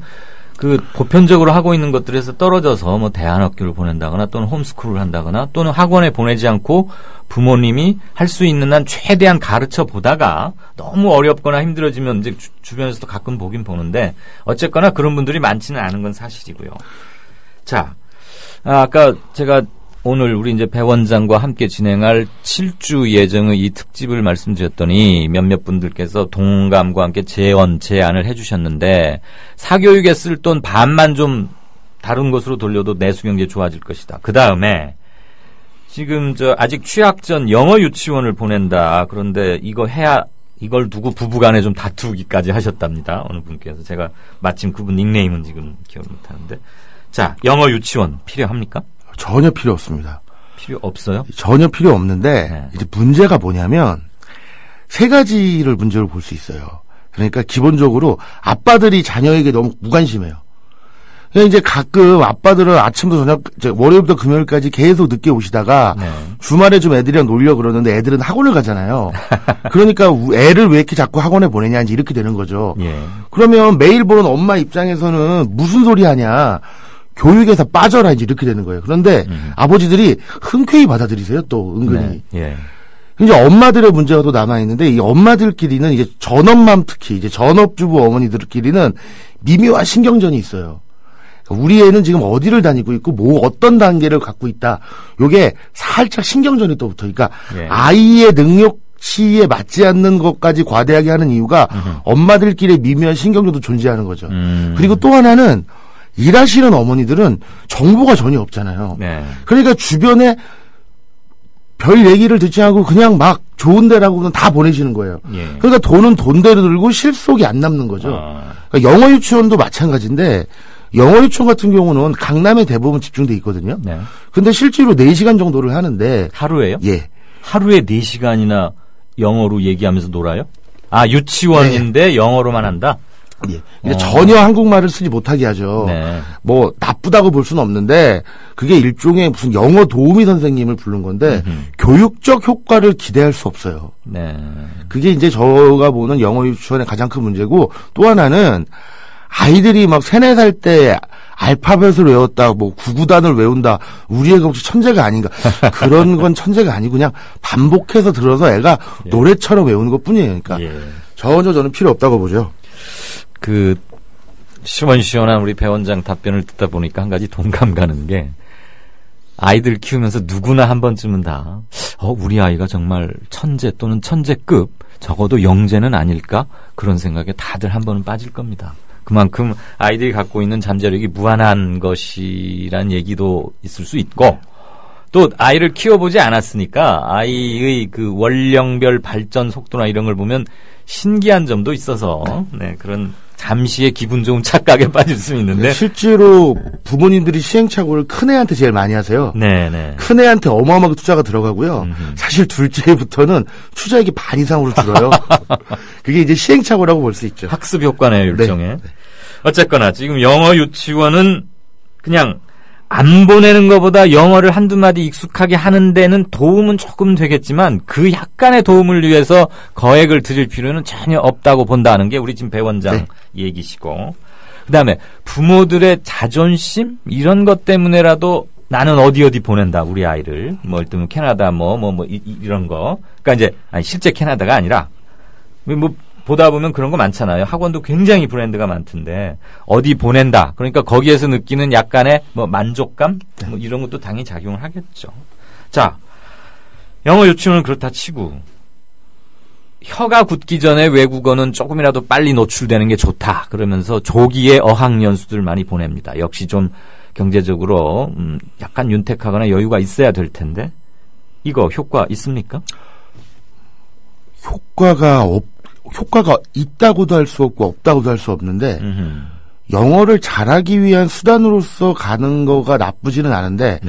그 보편적으로 하고 있는 것들에서 떨어져서 뭐 대안학교를 보낸다거나 또는 홈스쿨을 한다거나 또는 학원에 보내지 않고 부모님이 할 수 있는 한 최대한 가르쳐 보다가 너무 어렵거나 힘들어지면 이제 주변에서도 가끔 보긴 보는데 어쨌거나 그런 분들이 많지는 않은 건 사실이고요. 자, 아까 제가 오늘 우리 이제 배 원장과 함께 진행할 7주 예정의 이 특집을 말씀드렸더니 몇몇 분들께서 동감과 함께 제안을 해주셨는데 사교육에 쓸 돈 반만 좀 다른 것으로 돌려도 내수 경제 좋아질 것이다. 그 다음에 지금 아직 취학 전 영어 유치원을 보낸다. 그런데 이걸 두고 부부간에 좀 다투기까지 하셨답니다. 어느 분께서 제가 마침 그분 닉네임은 지금 기억 못하는데 자 영어 유치원 필요합니까? 전혀 필요 없습니다. 필요 없어요? 전혀 필요 없는데 이제 문제가 뭐냐면 세 가지를 문제로 볼 수 있어요. 그러니까 기본적으로 아빠들이 자녀에게 너무 무관심해요. 그러니까 이제 가끔 아빠들은 아침부터 저녁, 월요일부터 금요일까지 계속 늦게 오시다가 주말에 좀 애들이랑 놀려 그러는데 애들은 학원을 가잖아요. 그러니까 애를 왜 이렇게 자꾸 학원에 보내냐 이제 이렇게 되는 거죠. 예. 그러면 매일 보는 엄마 입장에서는 무슨 소리 하냐. 교육에서 빠져라 이제 이렇게 되는 거예요. 그런데 아버지들이 흔쾌히 받아들이세요. 또 은근히. 네. 예. 이제 엄마들의 문제가 또 남아 있는데 이 엄마들끼리는 이제 전업맘 특히 이제 전업주부 어머니들끼리는 미묘한 신경전이 있어요. 우리 애는 지금 어디를 다니고 있고 뭐 어떤 단계를 갖고 있다. 요게 살짝 신경전이 또 붙어. 그러니까 예. 아이의 능력치에 맞지 않는 것까지 과대하게 하는 이유가 엄마들끼리의 미묘한 신경전도 존재하는 거죠. 그리고 또 하나는 일하시는 어머니들은 정보가 전혀 없잖아요. 네. 그러니까 주변에 별 얘기를 듣지 않고 그냥 막 좋은 데라고는 다 보내시는 거예요. 예. 그러니까 돈은 돈대로 들고 실속이 안 남는 거죠. 그러니까 영어 유치원도 마찬가지인데 영어 유치원 같은 경우는 강남에 대부분 집중돼 있거든요. 네. 근데 실제로 4시간 정도를 하는데 하루에요? 예. 하루에 4시간이나 영어로 얘기하면서 놀아요? 아, 유치원인데 네. 영어로만 한다? 예. 근데 전혀 한국말을 쓰지 못하게 하죠. 네. 뭐 나쁘다고 볼 수는 없는데 그게 일종의 무슨 영어 도우미 선생님을 부른 건데 교육적 효과를 기대할 수 없어요. 네. 그게 이제 제가 보는 영어 유치원의 가장 큰 문제고 또 하나는 아이들이 막 3, 4살 때 알파벳을 외웠다, 뭐 구구단을 외운다, 우리 애가 혹시 천재가 아닌가. 그런 건 천재가 아니고 그냥 반복해서 들어서 애가 노래처럼 외우는 것 뿐이에요. 그러니까 전혀 저는 필요 없다고 보죠. 그 시원시원한 우리 배 원장 답변을 듣다 보니까 한 가지 동감 가는 게 아이들 키우면서 누구나 한 번쯤은 다 우리 아이가 정말 천재 또는 천재급 적어도 영재는 아닐까 그런 생각에 다들 한 번은 빠질 겁니다. 그만큼 아이들이 갖고 있는 잠재력이 무한한 것이란 얘기도 있을 수 있고 또 아이를 키워보지 않았으니까 아이의 그 원령별 발전 속도나 이런 걸 보면 신기한 점도 있어서 네, 그런 잠시의 기분 좋은 착각에 빠질 수 있는데 실제로 부모님들이 시행착오를 큰애한테 제일 많이 하세요. 네네. 큰애한테 어마어마하게 투자가 들어가고요. 사실 둘째부터는 투자액이 반 이상으로 줄어요. 그게 이제 시행착오라고 볼 수 있죠. 학습 효과네요, 일종의. 네. 어쨌거나 지금 영어 유치원은 그냥 안 보내는 것보다 영어를 한두 마디 익숙하게 하는 데는 도움은 조금 되겠지만 그 약간의 도움을 위해서 거액을 들일 필요는 전혀 없다고 본다는 게 우리 지금 배 원장 얘기시고, 그다음에 부모들의 자존심 이런 것 때문에라도 나는 어디 보낸다 우리 아이를 뭐 예를 들면 캐나다 이런 거, 그러니까 이제 아니 실제 캐나다가 아니라 뭐 보다 보면 그런 거 많잖아요. 학원도 굉장히 브랜드가 많던데 어디 보낸다. 그러니까 거기에서 느끼는 약간의 뭐 만족감 뭐 이런 것도 당연히 작용을 하겠죠. 자, 영어 유치원은 그렇다 치고 혀가 굳기 전에 외국어는 조금이라도 빨리 노출되는 게 좋다. 그러면서 조기에 어학연수들 많이 보냅니다. 역시 좀 경제적으로 약간 윤택하거나 여유가 있어야 될 텐데 이거 효과 있습니까? 효과가 있다고도 할 수 없고 없다고도 할 수 없는데 영어를 잘하기 위한 수단으로서 가는 거가 나쁘지는 않은데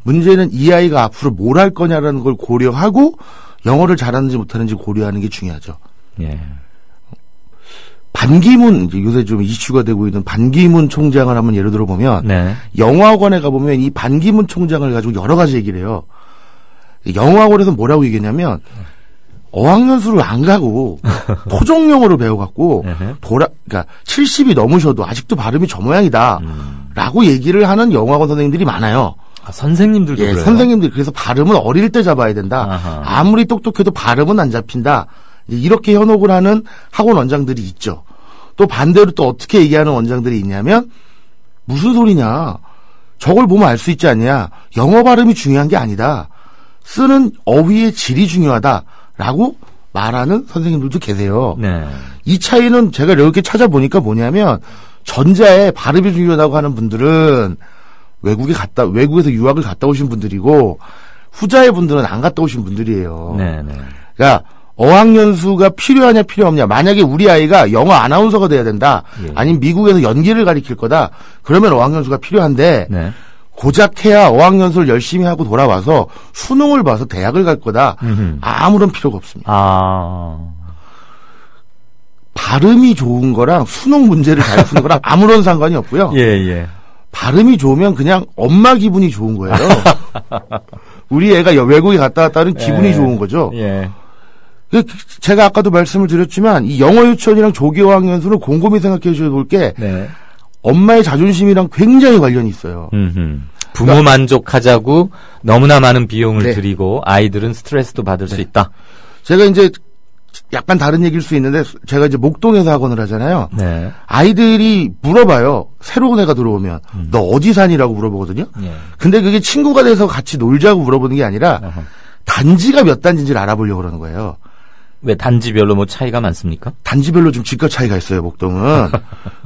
문제는 이 아이가 앞으로 뭘 할 거냐라는 걸 고려하고 영어를 잘하는지 못하는지 고려하는 게 중요하죠. 예. 반기문, 요새 좀 이슈가 되고 있는 반기문 총장을 한번 예를 들어 보면 영어학원에 가보면 이 반기문 총장을 가지고 여러 가지 얘기를 해요. 영어학원에서 뭐라고 얘기했냐면 어학연수를 안 가고 토종 영어를 배워갖고 그러니까 70이 넘으셔도 아직도 발음이 저 모양이다 라고 얘기를 하는 영어학원 선생님들이 많아요. 아, 선생님들도 그래요? 선생님들. 그래서 발음은 어릴 때 잡아야 된다. 아하. 아무리 똑똑해도 발음은 안 잡힌다. 이렇게 현혹을 하는 학원 원장들이 있죠. 또 반대로 또 어떻게 얘기하는 원장들이 있냐면 무슨 소리냐. 저걸 보면 알 수 있지 않냐. 영어 발음이 중요한 게 아니다. 쓰는 어휘의 질이 중요하다. 라고 말하는 선생님들도 계세요. 네. 이 차이는 제가 이렇게 찾아보니까 뭐냐면 전자에 발음이 중요하다고 하는 분들은 외국에서 유학을 갔다 오신 분들이고 후자의 분들은 안 갔다 오신 분들이에요. 네네. 그러니까 어학연수가 필요하냐 필요 없냐. 만약에 우리 아이가 영어 아나운서가 돼야 된다. 아니면 미국에서 연기를 가르칠 거다. 그러면 어학연수가 필요한데 고작 해야 어학연수를 열심히 하고 돌아와서 수능을 봐서 대학을 갈 거다. 아무런 필요가 없습니다. 발음이 좋은 거랑 수능 문제를 잘 푸는 거랑 아무런 상관이 없고요. 예. 발음이 좋으면 그냥 엄마 기분이 좋은 거예요. 우리 애가 외국에 갔다 왔다는 기분이 좋은 거죠. 예. 제가 아까도 말씀을 드렸지만 이 영어 유치원이랑 조기 어학연수는 곰곰이 생각해 주셔야 볼 게 엄마의 자존심이랑 굉장히 관련이 있어요. 부모 만족하자고 너무나 많은 비용을 들이고 아이들은 스트레스도 받을 수 있다. 제가 이제 약간 다른 얘기일 수 있는데 제가 이제 목동에서 학원을 하잖아요. 아이들이 물어봐요. 새로운 애가 들어오면 너 어디 사니라고 물어보거든요. 근데 그게 친구가 돼서 같이 놀자고 물어보는 게 아니라 단지가 몇 단지인지를 알아보려고 그러는 거예요. 왜 단지별로 뭐 차이가 많습니까? 단지별로 좀 집값 차이가 있어요, 목동은.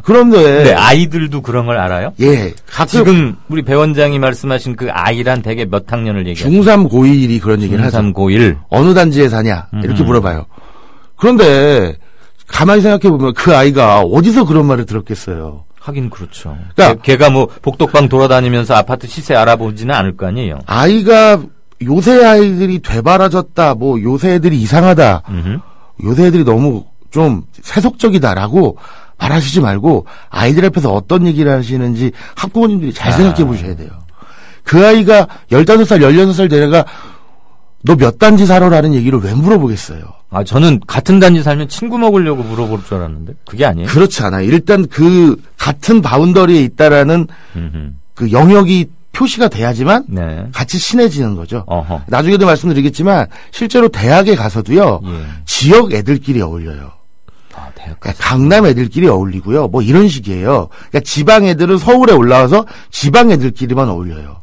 그런데 아이들도 그런 걸 알아요? 예. 지금 우리 배 원장이 말씀하신 그 아이란 대개 몇 학년을 얘기해요? 중3, 고1이 그런 얘기를 하죠. 중3, 고1. 어느 단지에 사냐? 이렇게 물어봐요. 그런데 가만히 생각해 보면 그 아이가 어디서 그런 말을 들었겠어요. 하긴 그렇죠. 그러니까 걔가 뭐 복덕방 돌아다니면서 아파트 시세 알아보지는 않을 거 아니에요. 아이가 요새 아이들이 되바라졌다, 뭐 요새 애들이 이상하다, 요새 애들이 너무 좀 세속적이다라고 말하시지 말고 아이들 앞에서 어떤 얘기를 하시는지 학부모님들이 잘 생각해 보셔야 돼요. 그 아이가 15살, 16살 되다가 너 몇 단지 살아라는 얘기를 왜 물어보겠어요? 저는 같은 단지 살면 친구 먹으려고 물어볼 줄 알았는데 그게 아니에요? 그렇지 않아요. 일단 그 같은 바운더리에 있다라는 그 영역이 표시가 돼야지만 같이 친해지는 거죠. 나중에도 말씀드리겠지만 실제로 대학에 가서도요. 지역 애들끼리 어울려요. 그러니까 강남 애들끼리 어울리고요. 뭐 이런 식이에요. 그러니까 지방 애들은 서울에 올라와서 지방 애들끼리만 어울려요.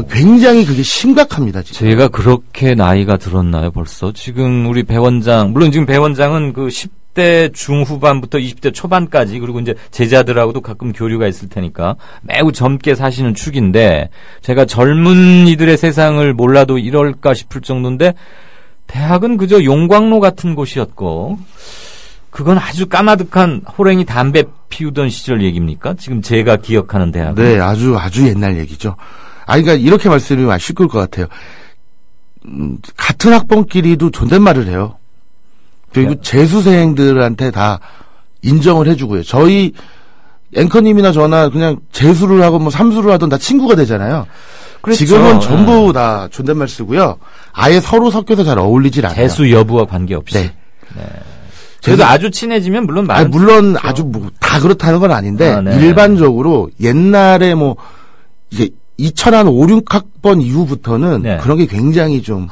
굉장히 그게 심각합니다. 지금. 제가 그렇게 나이가 들었나요 벌써? 지금 우리 배 원장, 물론 지금 배 원장은 그 10대 중후반부터 20대 초반까지 그리고 이제 제자들하고도 가끔 교류가 있을 테니까 매우 젊게 사시는 축인데 제가 젊은이들의 세상을 몰라도 이럴까 싶을 정도인데 대학은 그저 용광로 같은 곳이었고 그건 아주 까마득한 호랭이 담배 피우던 시절 얘기입니까? 지금 제가 기억하는 대학은. 네, 아주 옛날 얘기죠. 그러니까 이렇게 말씀드리면 아쉽을 것 같아요. 같은 학번끼리도 존댓말을 해요. 그리고 네. 재수생들한테 다 인정을 해주고요. 저희 앵커님이나 저나 그냥 재수를 하고 뭐 삼수를 하던 다 친구가 되잖아요. 그렇죠. 지금은 전부 다 존댓말 쓰고요. 아예 서로 섞여서 잘 어울리질 않아요. 재수 여부와 관계없이. 네. 네. 그래도 아주 친해지면 물론 말은 물론 그렇죠. 아주 뭐 다 그렇다는 건 아닌데 네. 일반적으로 옛날에 뭐 이제 2005, 6학번 이후부터는 네. 그런 게 굉장히 좀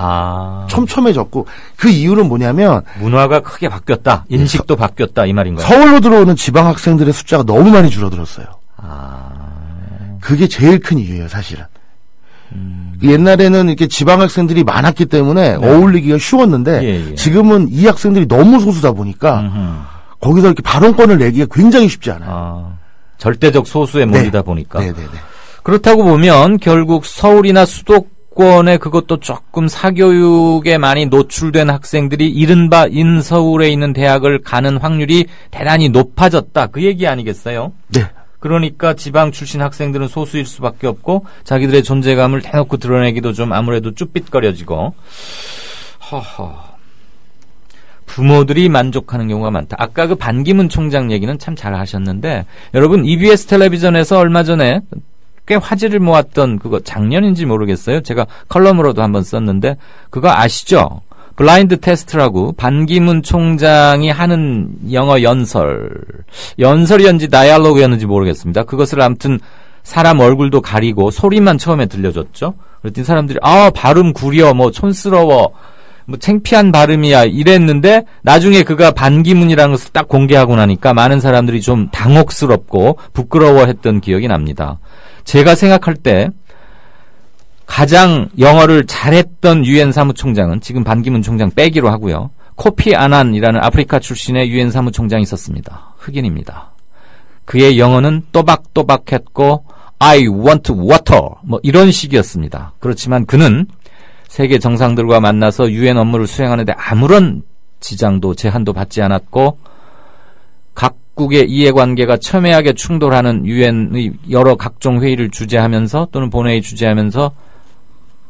촘촘해졌고 그 이유는 뭐냐면 문화가 크게 바뀌었다. 인식도 바뀌었다 이 말인가요? 서울로 들어오는 지방 학생들의 숫자가 너무 많이 줄어들었어요. 그게 제일 큰 이유예요, 사실은. 옛날에는 이렇게 지방 학생들이 많았기 때문에 네. 어울리기가 쉬웠는데 예. 지금은 이 학생들이 너무 소수다 보니까 거기서 이렇게 발언권을 내기가 굉장히 쉽지 않아요. 절대적 소수에 몰리다 네. 보니까. 네네네. 그렇다고 보면 결국 서울이나 수도권에 그것도 조금 사교육에 많이 노출된 학생들이 이른바 인서울에 있는 대학을 가는 확률이 대단히 높아졌다. 그 얘기 아니겠어요? 네. 그러니까 지방 출신 학생들은 소수일 수밖에 없고 자기들의 존재감을 대놓고 드러내기도 좀 아무래도 쭈삣거려지고 부모들이 만족하는 경우가 많다. 아까 그 반기문 총장 얘기는 참 잘 하셨는데 여러분 EBS 텔레비전에서 얼마 전에 꽤 화제를 모았던 그거 작년인지 모르겠어요. 제가 컬럼으로도 한번 썼는데 그거 아시죠? 블라인드 테스트라고 반기문 총장이 하는 영어 연설이었는지 다이얼로그였는지 모르겠습니다. 그것을 아무튼 사람 얼굴도 가리고 소리만 처음에 들려줬죠. 그랬더니 사람들이 발음 구려 뭐 촌스러워 뭐 창피한 발음이야 이랬는데 나중에 그가 반기문이라는 것을 딱 공개하고 나니까 많은 사람들이 좀 당혹스럽고 부끄러워했던 기억이 납니다. 제가 생각할 때 가장 영어를 잘했던 유엔 사무총장은 지금 반기문 총장 빼기로 하고요. 코피 아난이라는 아프리카 출신의 유엔 사무총장이 있었습니다. 흑인입니다. 그의 영어는 또박또박했고 I want water 뭐 이런 식이었습니다. 그렇지만 그는 세계 정상들과 만나서 유엔 업무를 수행하는데 아무런 지장도 제한도 받지 않았고 각국의 이해관계가 첨예하게 충돌하는 유엔의 여러 각종 회의를 주재하면서 또는 본회의 주재하면서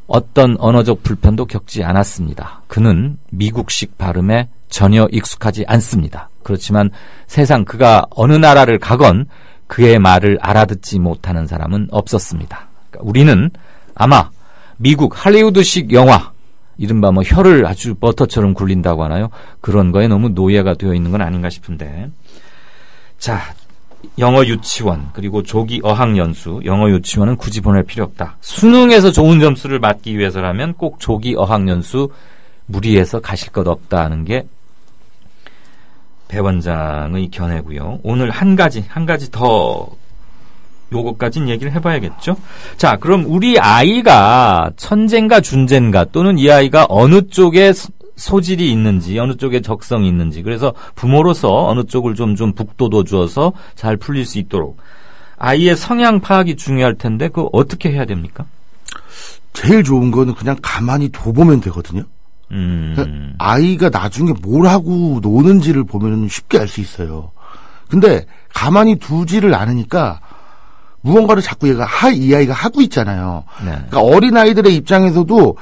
어떤 언어적 불편도 겪지 않았습니다. 그는 미국식 발음에 전혀 익숙하지 않습니다. 그렇지만 세상 그가 어느 나라를 가건 그의 말을 알아듣지 못하는 사람은 없었습니다. 그러니까 우리는 아마 미국 할리우드식 영화 이른바 뭐 혀를 아주 버터처럼 굴린다고 하나요? 그런 거에 너무 노예가 되어 있는 건 아닌가 싶은데 자 영어 유치원 그리고 조기 어학연수 영어 유치원은 굳이 보낼 필요 없다. 수능에서 좋은 점수를 받기 위해서라면 꼭 조기 어학연수 무리해서 가실 것 없다는 게 배 원장의 견해고요. 오늘 한 가지 더 요것까진 얘기를 해봐야겠죠. 자, 그럼 우리 아이가 천재인가 준재인가 또는 이 아이가 어느 쪽에 소질이 있는지 어느 쪽에 적성이 있는지 그래서 부모로서 어느 쪽을 좀 북돋워 주어서 잘 풀릴 수 있도록 아이의 성향 파악이 중요할 텐데 그거 어떻게 해야 됩니까? 제일 좋은 거는 그냥 가만히 둬보면 되거든요. 아이가 나중에 뭘 하고 노는지를 보면 쉽게 알 수 있어요. 근데 가만히 두지를 않으니까 무언가를 자꾸 이 아이가 하고 있잖아요. 네. 그러니까 어린아이들의 입장에서도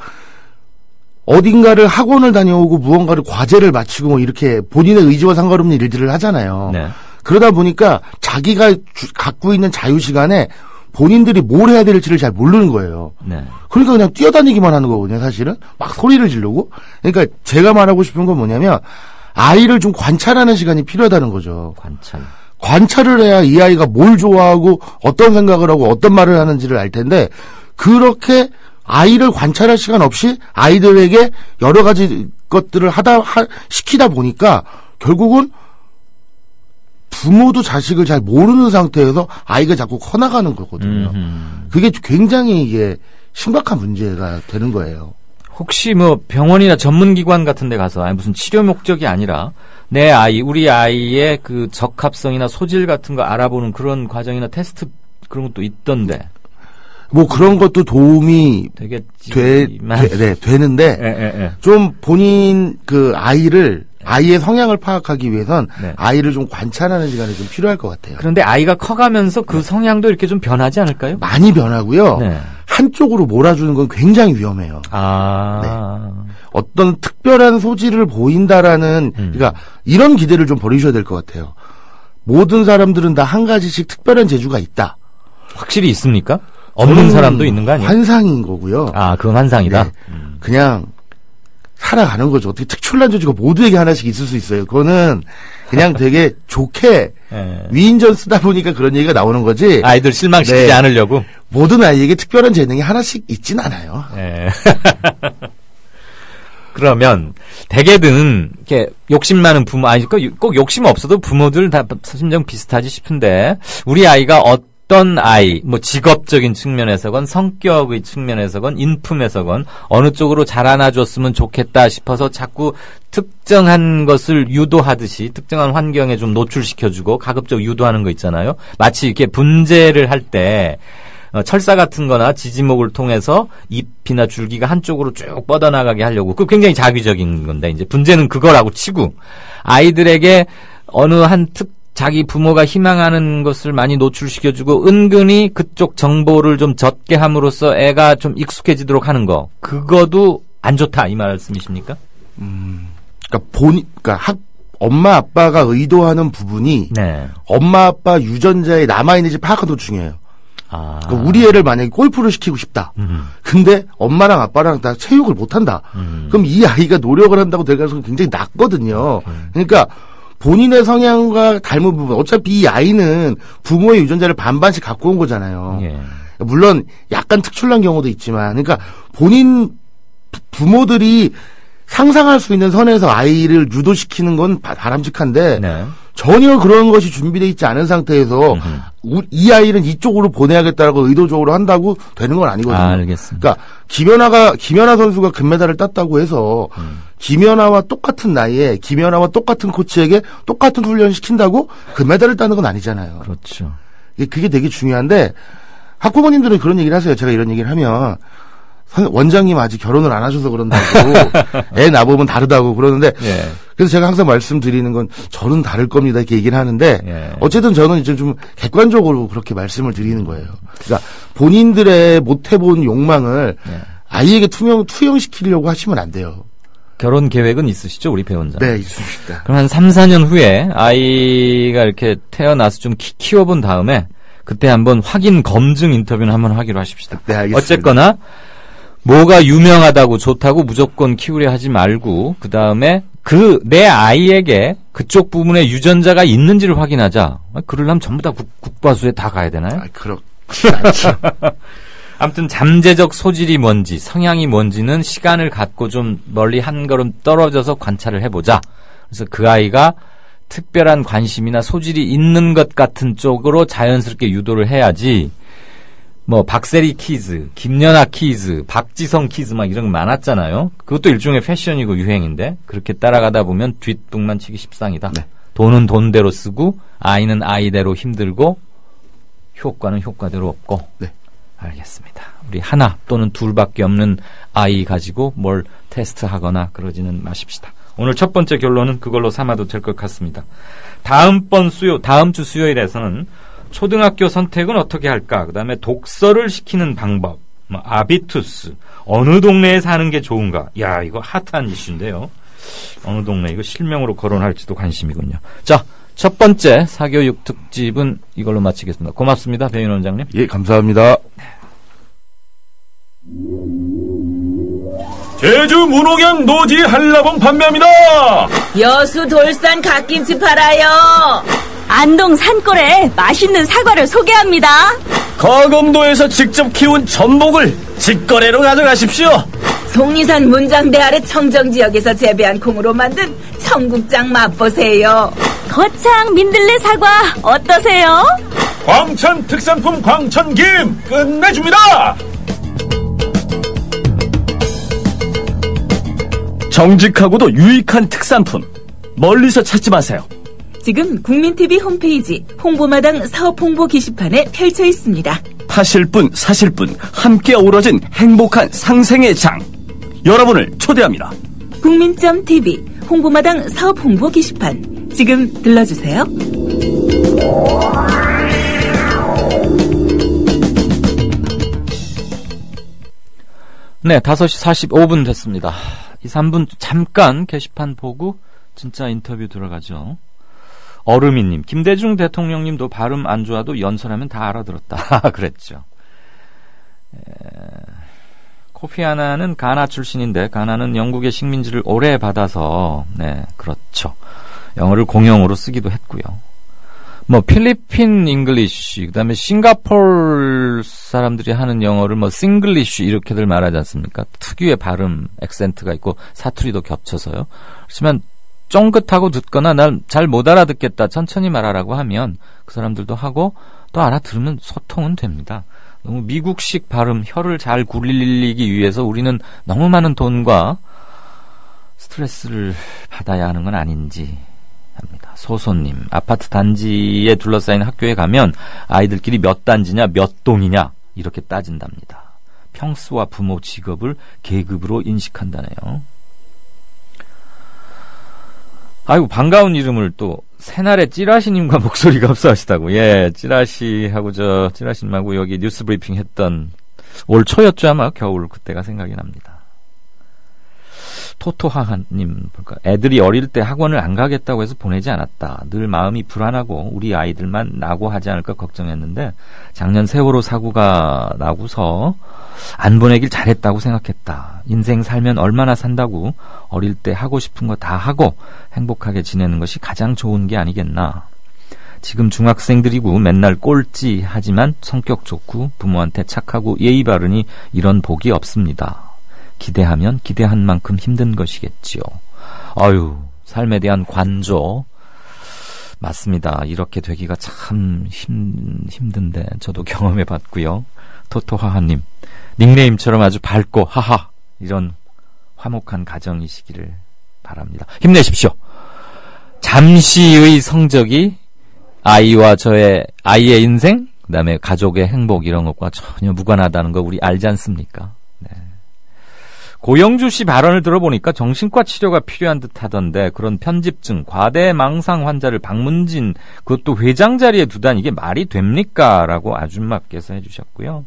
어딘가를 학원을 다녀오고 무언가를 과제를 마치고 뭐 이렇게 본인의 의지와 상관없는 일들을 하잖아요. 네. 그러다 보니까 자기가 갖고 있는 자유시간에 본인들이 뭘 해야 될지를 잘 모르는 거예요. 네. 그러니까 그냥 뛰어다니기만 하는 거거든요, 사실은. 막 소리를 지르고. 그러니까 제가 말하고 싶은 건 뭐냐면 아이를 좀 관찰하는 시간이 필요하다는 거죠. 관찰을 해야 이 아이가 뭘 좋아하고 어떤 생각을 하고 어떤 말을 하는지를 알 텐데 그렇게 아이를 관찰할 시간 없이 아이들에게 여러 가지 것들을 시키다 보니까 결국은 부모도 자식을 잘 모르는 상태에서 아이가 자꾸 커나가는 거거든요. 그게 굉장히 이게 심각한 문제가 되는 거예요. 혹시 뭐 병원이나 전문기관 같은 데 가서 무슨 치료 목적이 아니라 내 아이, 우리 아이의 그 적합성이나 소질 같은 거 알아보는 그런 과정이나 테스트 그런 것도 있던데. 뭐 그런 것도 도움이 되겠지만 되는데 좀 본인 그 아이의 성향을 파악하기 위해선 아이를 좀 관찰하는 시간이 좀 필요할 것 같아요. 그런데 아이가 커가면서 그 성향도 이렇게 좀 변하지 않을까요? 많이 변하고요. 한쪽으로 몰아주는 건 굉장히 위험해요. 어떤 특별한 소질을 보인다라는 그러니까 이런 기대를 좀 버리셔야 될 것 같아요. 모든 사람들은 다 한 가지씩 특별한 재주가 있다. 확실히 있습니까? 없는 사람도 있는 거 아니에요? 환상인 거고요. 그건 환상이다. 그냥 살아가는 거죠. 어떻게 특출난 재주가 모두에게 하나씩 있을 수 있어요. 그거는 그냥 되게 좋게 위인전 쓰다 보니까 그런 얘기가 나오는 거지. 아이들 실망시키지 않으려고. 모든 아이에게 특별한 재능이 하나씩 있진 않아요. 그러면 대개는 이렇게 욕심 많은 부모, 꼭 욕심 없어도 부모들 다 심정 비슷하지 싶은데 우리 아이가 어떤 아이, 뭐 직업적인 측면에서건 성격의 측면에서건 인품에서건 어느 쪽으로 자라나줬으면 좋겠다 싶어서 자꾸 특정한 것을 유도하듯이 특정한 환경에 좀 노출시켜주고 가급적 유도하는 거 있잖아요. 마치 이렇게 분재를 할 때 철사 같은 거나 지지목을 통해서 잎이나 줄기가 한쪽으로 쭉 뻗어나가게 하려고. 그거 굉장히 자기적인 건데, 이제 분재는 그거라고 치고, 아이들에게 어느 자기 부모가 희망하는 것을 많이 노출시켜주고, 은근히 그쪽 정보를 좀 젖게 함으로써 애가 좀 익숙해지도록 하는 거. 그거도 안 좋다, 이 말씀이십니까? 그러니까 엄마 아빠가 의도하는 부분이, 엄마 아빠 유전자에 남아있는지 파악하는 게 중요해요. 그러니까 우리 애를 만약에 골프를 시키고 싶다. 근데 엄마랑 아빠랑 다 체육을 못한다. 그럼 이 아이가 노력을 한다고 될 가능성이 굉장히 낮거든요. 그러니까 본인의 성향과 닮은 부분, 어차피 이 아이는 부모의 유전자를 반반씩 갖고 온 거잖아요. 물론 약간 특출난 경우도 있지만, 그러니까 본인 부모들이 상상할 수 있는 선에서 아이를 유도시키는 건 바람직한데 전혀 그런 것이 준비되어 있지 않은 상태에서 이 아이는 이쪽으로 보내야겠다라고 의도적으로 한다고 되는 건 아니거든요. 알겠습니다. 그러니까 김연아 선수가 금메달을 땄다고 해서 김연아와 똑같은 나이에 김연아와 똑같은 코치에게 똑같은 훈련을 시킨다고 금메달을 따는 건 아니잖아요. 그렇죠. 그게 되게 중요한데 학부모님들은 그런 얘기를 하세요. 제가 이런 얘기를 하면 원장님 아직 결혼을 안 하셔서 그런다고 애 낳아보면 다르다고 그러는데 그래서 제가 항상 말씀드리는 건 저는 다를 겁니다 이렇게 얘기를 하는데 어쨌든 저는 이제 좀 객관적으로 그렇게 말씀을 드리는 거예요. 그러니까 본인들의 못 해본 욕망을 아이에게 투영시키려고 하시면 안 돼요. 결혼 계획은 있으시죠, 우리 배원장? 네, 있습니다. 그럼 한 3, 4년 후에 아이가 이렇게 태어나서 좀 키워본 다음에 그때 한번 확인 검증 인터뷰는 한번 하기로 하십시다. 네, 알겠습니다. 어쨌거나 뭐가 유명하다고 좋다고 무조건 키우려 하지 말고 그 다음에 내 아이에게 그쪽 부분에 유전자가 있는지를 확인하자. 그러려면 전부 다 국과수에 다 가야 되나요? 그렇지 않죠. 아무튼 잠재적 소질이 뭔지 성향이 뭔지는 시간을 갖고 좀 멀리 한 걸음 떨어져서 관찰을 해보자. 그래서 그 아이가 특별한 관심이나 소질이 있는 것 같은 쪽으로 자연스럽게 유도를 해야지. 뭐 박세리 키즈, 김연아 키즈, 박지성 키즈 막 이런 거 많았잖아요. 그것도 일종의 패션이고 유행인데 그렇게 따라가다 보면 뒷북만 치기 십상이다. 돈은 돈대로 쓰고 아이는 아이대로 힘들고 효과는 효과대로 없고. 알겠습니다. 우리 하나 또는 둘밖에 없는 아이 가지고 뭘 테스트하거나 그러지는 마십시다. 오늘 첫 번째 결론은 그걸로 삼아도 될 것 같습니다. 다음 주 수요일에서는 초등학교 선택은 어떻게 할까? 그 다음에 독서를 시키는 방법, 아비투스, 어느 동네에 사는 게 좋은가? 야, 이거 핫한 이슈인데요. 어느 동네, 이거 실명으로 거론할지도 관심이군요. 자, 첫 번째 사교육 특집은 이걸로 마치겠습니다. 고맙습니다, 배윤 원장님. 예, 감사합니다. 제주 문옥양 노지 한라봉 판매합니다. 여수 돌산 갓김치 팔아요. 안동 산골에 맛있는 사과를 소개합니다. 거금도에서 직접 키운 전복을 직거래로 가져가십시오. 속리산 문장대 아래 청정지역에서 재배한 콩으로 만든 청국장 맛보세요. 거창 민들레 사과 어떠세요? 광천 특산품 광천김 끝내줍니다. 정직하고도 유익한 특산품 멀리서 찾지 마세요. 지금 국민TV 홈페이지 홍보마당 사업홍보 게시판에 펼쳐 있습니다. 파실 분, 사실 분, 함께 어우러진 행복한 상생의 장. 여러분을 초대합니다. 국민.tv 홍보마당 사업홍보 게시판 지금 들러주세요. 네, 5시 45분 됐습니다. 2, 3분 잠깐 게시판 보고 진짜 인터뷰 들어가죠. 어르미님, 김대중 대통령님도 발음 안 좋아도 연설하면 다 알아들었다. 그랬죠. 코피 아나는 가나 출신인데 가나는 영국의 식민지를 오래 받아서 네, 그렇죠. 영어를 공용어로 쓰기도 했고요. 뭐 필리핀 잉글리쉬, 그다음에 싱가포르 사람들이 하는 영어를 뭐 싱글리쉬 이렇게들 말하지 않습니까? 특유의 발음, 액센트가 있고 사투리도 겹쳐서요. 그렇지만 쫑긋하고 듣거나 날 잘 못 알아듣겠다, 천천히 말하라고 하면 그 사람들도 하고 또 알아들으면 소통은 됩니다. 너무 미국식 발음, 혀를 잘 굴리기 위해서 우리는 너무 많은 돈과 스트레스를 받아야 하는 건 아닌지 합니다. 소소님, 아파트 단지에 둘러싸인 학교에 가면 아이들끼리 몇 단지냐, 몇 동이냐 이렇게 따진답니다. 평수와 부모 직업을 계급으로 인식한다네요. 아이고, 반가운 이름을 또 새날의 찌라시님과 목소리가 흡사하시다고. 예, 찌라시하고 찌라시님하고 여기 뉴스 브리핑 했던 올 초였죠, 아마. 겨울 그때가 생각이 납니다. 토토하하님 볼까? 애들이 어릴 때 학원을 안 가겠다고 해서 보내지 않았다. 늘 마음이 불안하고 우리 아이들만 나고 하지 않을까 걱정했는데 작년 세월호 사고가 나고서 안 보내길 잘했다고 생각했다. 인생 살면 얼마나 산다고 어릴 때 하고 싶은 거 다 하고 행복하게 지내는 것이 가장 좋은 게 아니겠나. 지금 중학생들이고 맨날 꼴찌하지만 성격 좋고 부모한테 착하고 예의 바르니 이런 복이 없습니다. 기대하면 기대한 만큼 힘든 것이겠지요. 아유, 삶에 대한 관조. 맞습니다. 이렇게 되기가 참 힘든데 저도 경험해 봤고요. 토토하하님, 닉네임처럼 아주 밝고 하하 이런 화목한 가정이시기를 바랍니다. 힘내십시오. 잠시의 성적이 아이와 저의 아이의 인생, 그 다음에 가족의 행복 이런 것과 전혀 무관하다는 거 우리 알지 않습니까? 네. 고영주 씨 발언을 들어보니까 정신과 치료가 필요한 듯 하던데 그런 편집증, 과대망상 환자를 방문진 그것도 회장 자리에 두다니 이게 말이 됩니까? 라고 아줌마께서 해주셨고요.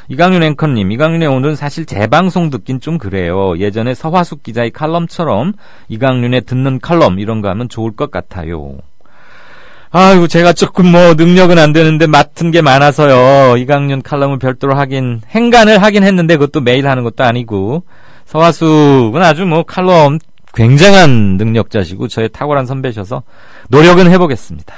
이강윤 앵커님, 이강윤의 오늘은 사실 재방송 듣긴 좀 그래요. 예전에 서화숙 기자의 칼럼처럼 이강윤의 듣는 칼럼 이런 거 하면 좋을 것 같아요. 아이고, 제가 조금 능력은 안 되는데 맡은 게 많아서요. 이강윤 칼럼을 별도로 행간을 하긴 했는데 그것도 매일 하는 것도 아니고. 서화숙은 아주 칼럼 굉장한 능력자시고 저의 탁월한 선배셔서 노력은 해보겠습니다.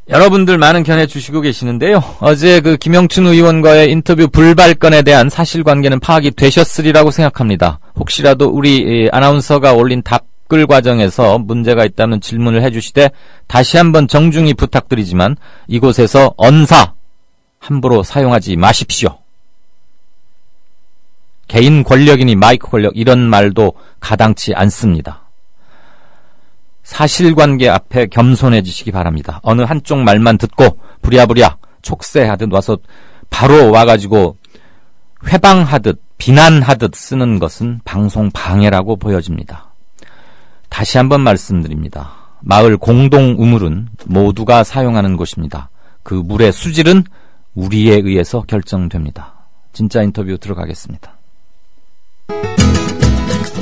여러분들 많은 견해 주시고 계시는데요. 어제 그 김영춘 의원과의 인터뷰 불발건에 대한 사실관계는 파악이 되셨으리라고 생각합니다. 혹시라도 우리 아나운서가 올린 답글 과정에서 문제가 있다면 질문을 해주시되 다시 한번 정중히 부탁드리지만 이곳에서 언사 함부로 사용하지 마십시오. 개인 권력이니 마이크 권력 이런 말도 가당치 않습니다. 사실관계 앞에 겸손해지시기 바랍니다. 어느 한쪽 말만 듣고 부랴부랴 촉새하듯 와서 바로 와가지고 회방하듯 비난하듯 쓰는 것은 방송 방해라고 보여집니다. 다시 한번 말씀드립니다. 마을 공동 우물은 모두가 사용하는 곳입니다. 그 물의 수질은 우리에 의해서 결정됩니다. 진짜 인터뷰 들어가겠습니다.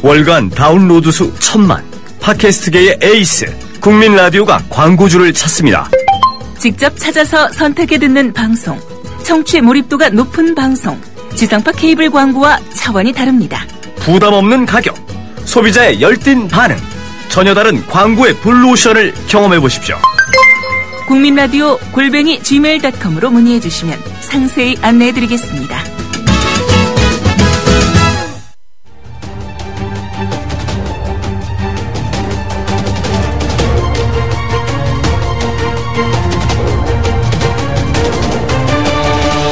월간 다운로드 수 1000만, 팟캐스트계의 에이스 국민 라디오가 광고주를 찾습니다. 직접 찾아서 선택해 듣는 방송, 청취 몰입도가 높은 방송, 지상파 케이블 광고와 차원이 다릅니다. 부담 없는 가격, 소비자의 열띤 반응, 전혀 다른 광고의 블루오션을 경험해 보십시오. 국민라디오 @gmail.com으로 문의해 주시면 상세히 안내해 드리겠습니다.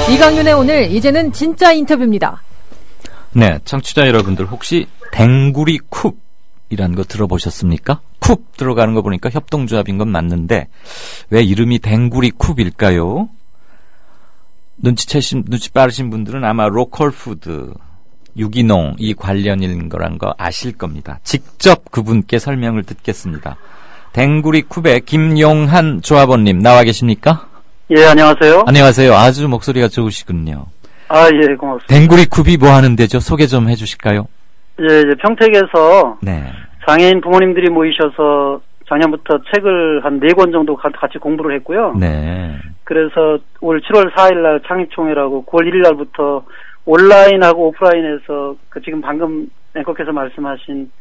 이강윤의 오늘, 이제는 진짜 인터뷰입니다. 네, 청취자 여러분들 혹시 댕구리 쿱 쿨이라는 거 들어보셨습니까? 쿱 들어가는 거 보니까 협동조합인 건 맞는데 왜 이름이 댕구리 쿱일까요? 눈치 빠르신 분들은 아마 로컬푸드, 유기농 이 관련인 거란 거 아실 겁니다. 직접 그분께 설명을 듣겠습니다. 댕구리 쿱의 김용한 조합원님 나와 계십니까? 예, 안녕하세요. 안녕하세요. 아주 목소리가 좋으시군요. 아, 예, 고맙습니다. 댕구리 쿱이 뭐 하는 데죠? 소개 좀 해주실까요? 예, 이제 평택에서 네. 장애인 부모님들이 모이셔서 작년부터 책을 한 4권 정도 같이 공부를 했고요. 네. 그래서 올 7월 4일 날 창립총회라고 9월 1일 날부터 온라인하고 오프라인에서 지금 방금 앵커께서 말씀하신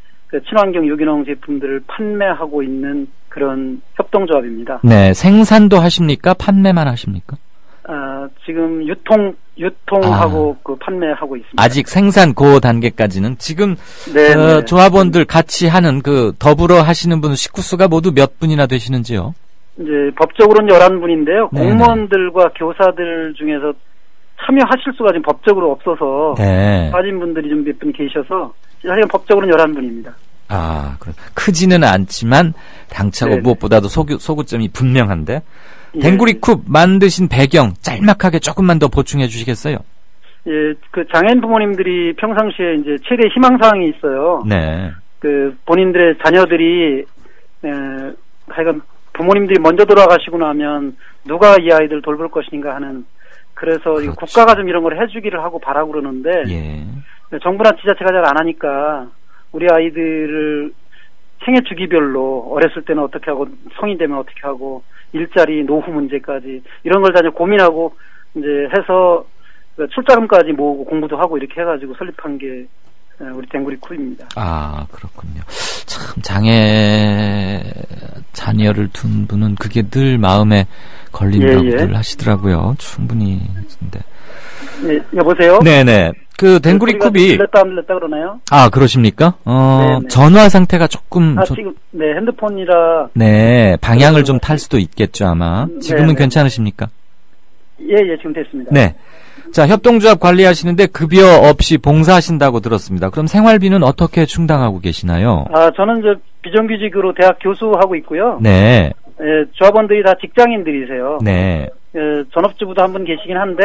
친환경 유기농 제품들을 판매하고 있는 그런 협동조합입니다. 네, 생산도 하십니까? 판매만 하십니까? 지금 유통하고 판매하고 있습니다. 아직 생산 그 단계까지는 지금 네. 조합원들 같이 하는 더불어 하시는 분 식구수가 모두 몇 분이나 되시는지요? 이제 법적으로는 11분인데요. 공무원들과 교사들 중에서 참여하실 수가 지금 법적으로 없어서 빠진 분들이 좀 몇 분 계셔서 사실 법적으로는 11분입니다. 아, 크지는 않지만 당차고 무엇보다도 소구점이 분명한데 댕구리 쿱 만드신 배경 짤막하게 조금만 더 보충해 주시겠어요? 예, 장애인 부모님들이 평상시에 이제 최대 희망사항이 있어요. 네. 본인들의 자녀들이 하여간 부모님들이 먼저 돌아가시고 나면 누가 이 아이들 돌볼 것인가 하는 그래서 국가가 좀 이런 걸 해주기를 하고 바라고 그러는데 정부나 지자체가 잘 안 하니까 우리 아이들을 생애 주기별로 어렸을 때는 어떻게 하고 성인 되면 어떻게 하고 일자리 노후 문제까지 이런 걸 다 이제 고민하고 이제 해서 출자금까지 모으고 공부도 하고 이렇게 해가지고 설립한 게 우리 댕구리 쿱입니다. 아, 그렇군요. 참 장애 자녀를 둔 분은 그게 늘 마음에 걸린다고들 하시더라고요. 충분히. 근데. 네, 여보세요? 네네. 댕구리 쿱이 들렸다 안 들렸다 그러나요? 아, 그러십니까? 전화 상태가 조금 지금 핸드폰이라 네, 방향을 좀 탈 수도 있겠죠, 아마. 지금은 괜찮으십니까? 예, 지금 됐습니다. 네. 자, 협동조합 관리하시는데 급여 없이 봉사하신다고 들었습니다. 그럼 생활비는 어떻게 충당하고 계시나요? 저는 비정규직으로 대학 교수하고 있고요. 네. 예, 조합원들이 다 직장인들이세요. 네. 전업주부도 한 분 계시긴 한데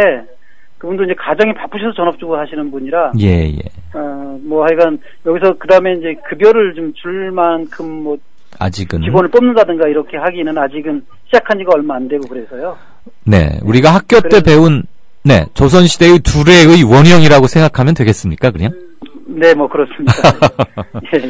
그분도 이제 가정이 바쁘셔서 전업주부 하시는 분이라. 예. 하여간 여기서 그 다음에 이제 급여를 좀 줄 만큼 아직은 직원을 뽑는다든가 이렇게 하기는 아직은 시작한 지가 얼마 안 되고 그래서요. 네. 우리가 학교 때 배운 조선시대의 둘의 원형이라고 생각하면 되겠습니까, 그냥? 네, 그렇습니다. 예.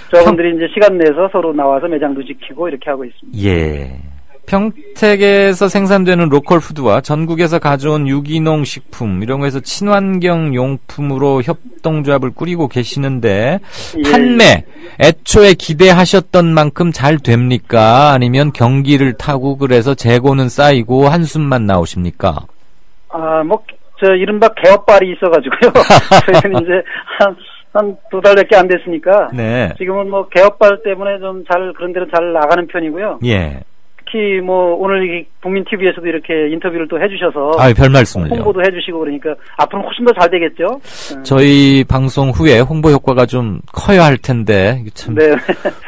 조합원들이 이제 시간 내서 서로 나와서 매장도 지키고 이렇게 하고 있습니다. 예. 평택에서 생산되는 로컬 푸드와 전국에서 가져온 유기농 식품 이런 거에서 친환경 용품으로 협동조합을 꾸리고 계시는데 판매 애초에 기대하셨던 만큼 잘 됩니까? 아니면 경기를 타고 그래서 재고는 쌓이고 한숨만 나오십니까? 이른바 개업발이 있어가지고요. 저희는 이제 한 2달밖에 안 됐으니까. 네. 지금은 개업발 때문에 좀 그런 데는 잘 나가는 편이고요. 예. 특히 오늘 국민 TV에서도 이렇게 인터뷰를 또 해주셔서. 별 말씀을요. 홍보도 해주시고 그러니까 앞으로는 훨씬 더 잘 되겠죠. 저희 방송 후에 홍보 효과가 좀 커야 할 텐데 참. 네.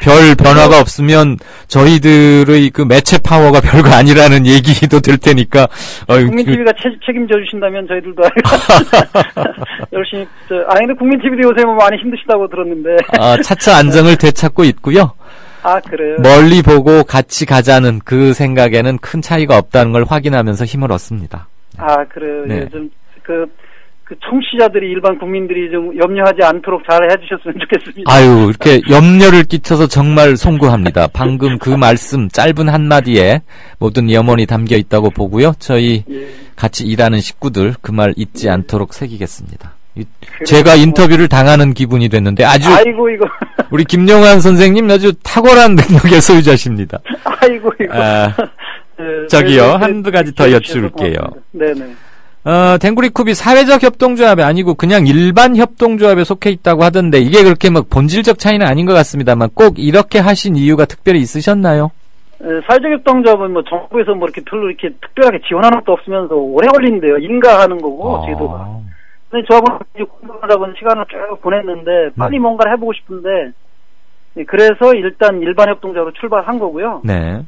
별 변화가 없으면 저희들의 매체 파워가 별거 아니라는 얘기도 될 테니까. 국민 TV가 책임져 주신다면 저희들도 열심히. 근데 국민 TV도 요새 많이 힘드시다고 들었는데. 차차 안정을 되찾고 있고요. 그래요? 멀리 보고 같이 가자는 그 생각에는 큰 차이가 없다는 걸 확인하면서 힘을 얻습니다. 그래요. 네. 요즘 청취자들이 일반 국민들이 좀 염려하지 않도록 잘 해주셨으면 좋겠습니다. 이렇게 염려를 끼쳐서 정말 송구합니다. 방금 그 말씀 짧은 한마디에 모든 염원이 담겨 있다고 보고요. 저희 같이 일하는 식구들 그 말 잊지 않도록 새기겠습니다. 제가 인터뷰를 당하는 기분이 됐는데 아주 우리 김용환 선생님 아주 탁월한 능력의 소유자십니다. 저기요 한두 가지 더 여쭐게요. 네네. 댕구리 쿱이 사회적 협동조합이 아니고 그냥 일반 협동조합에 속해 있다고 하던데 이게 그렇게 본질적 차이는 아닌 것 같습니다만 꼭 이렇게 하신 이유가 특별히 있으셨나요? 사회적 협동조합은 정부에서 이렇게 별로 이렇게 특별하게 지원하는 것도 없으면서 오래 걸리는데요. 인가하는 거고 제도가. 근데 조합은 공부하다 보니 시간을 쭉 보냈는데 빨리 뭔가를 해보고 싶은데 그래서 일단 일반 협동조합으로 출발한 거고요. 네.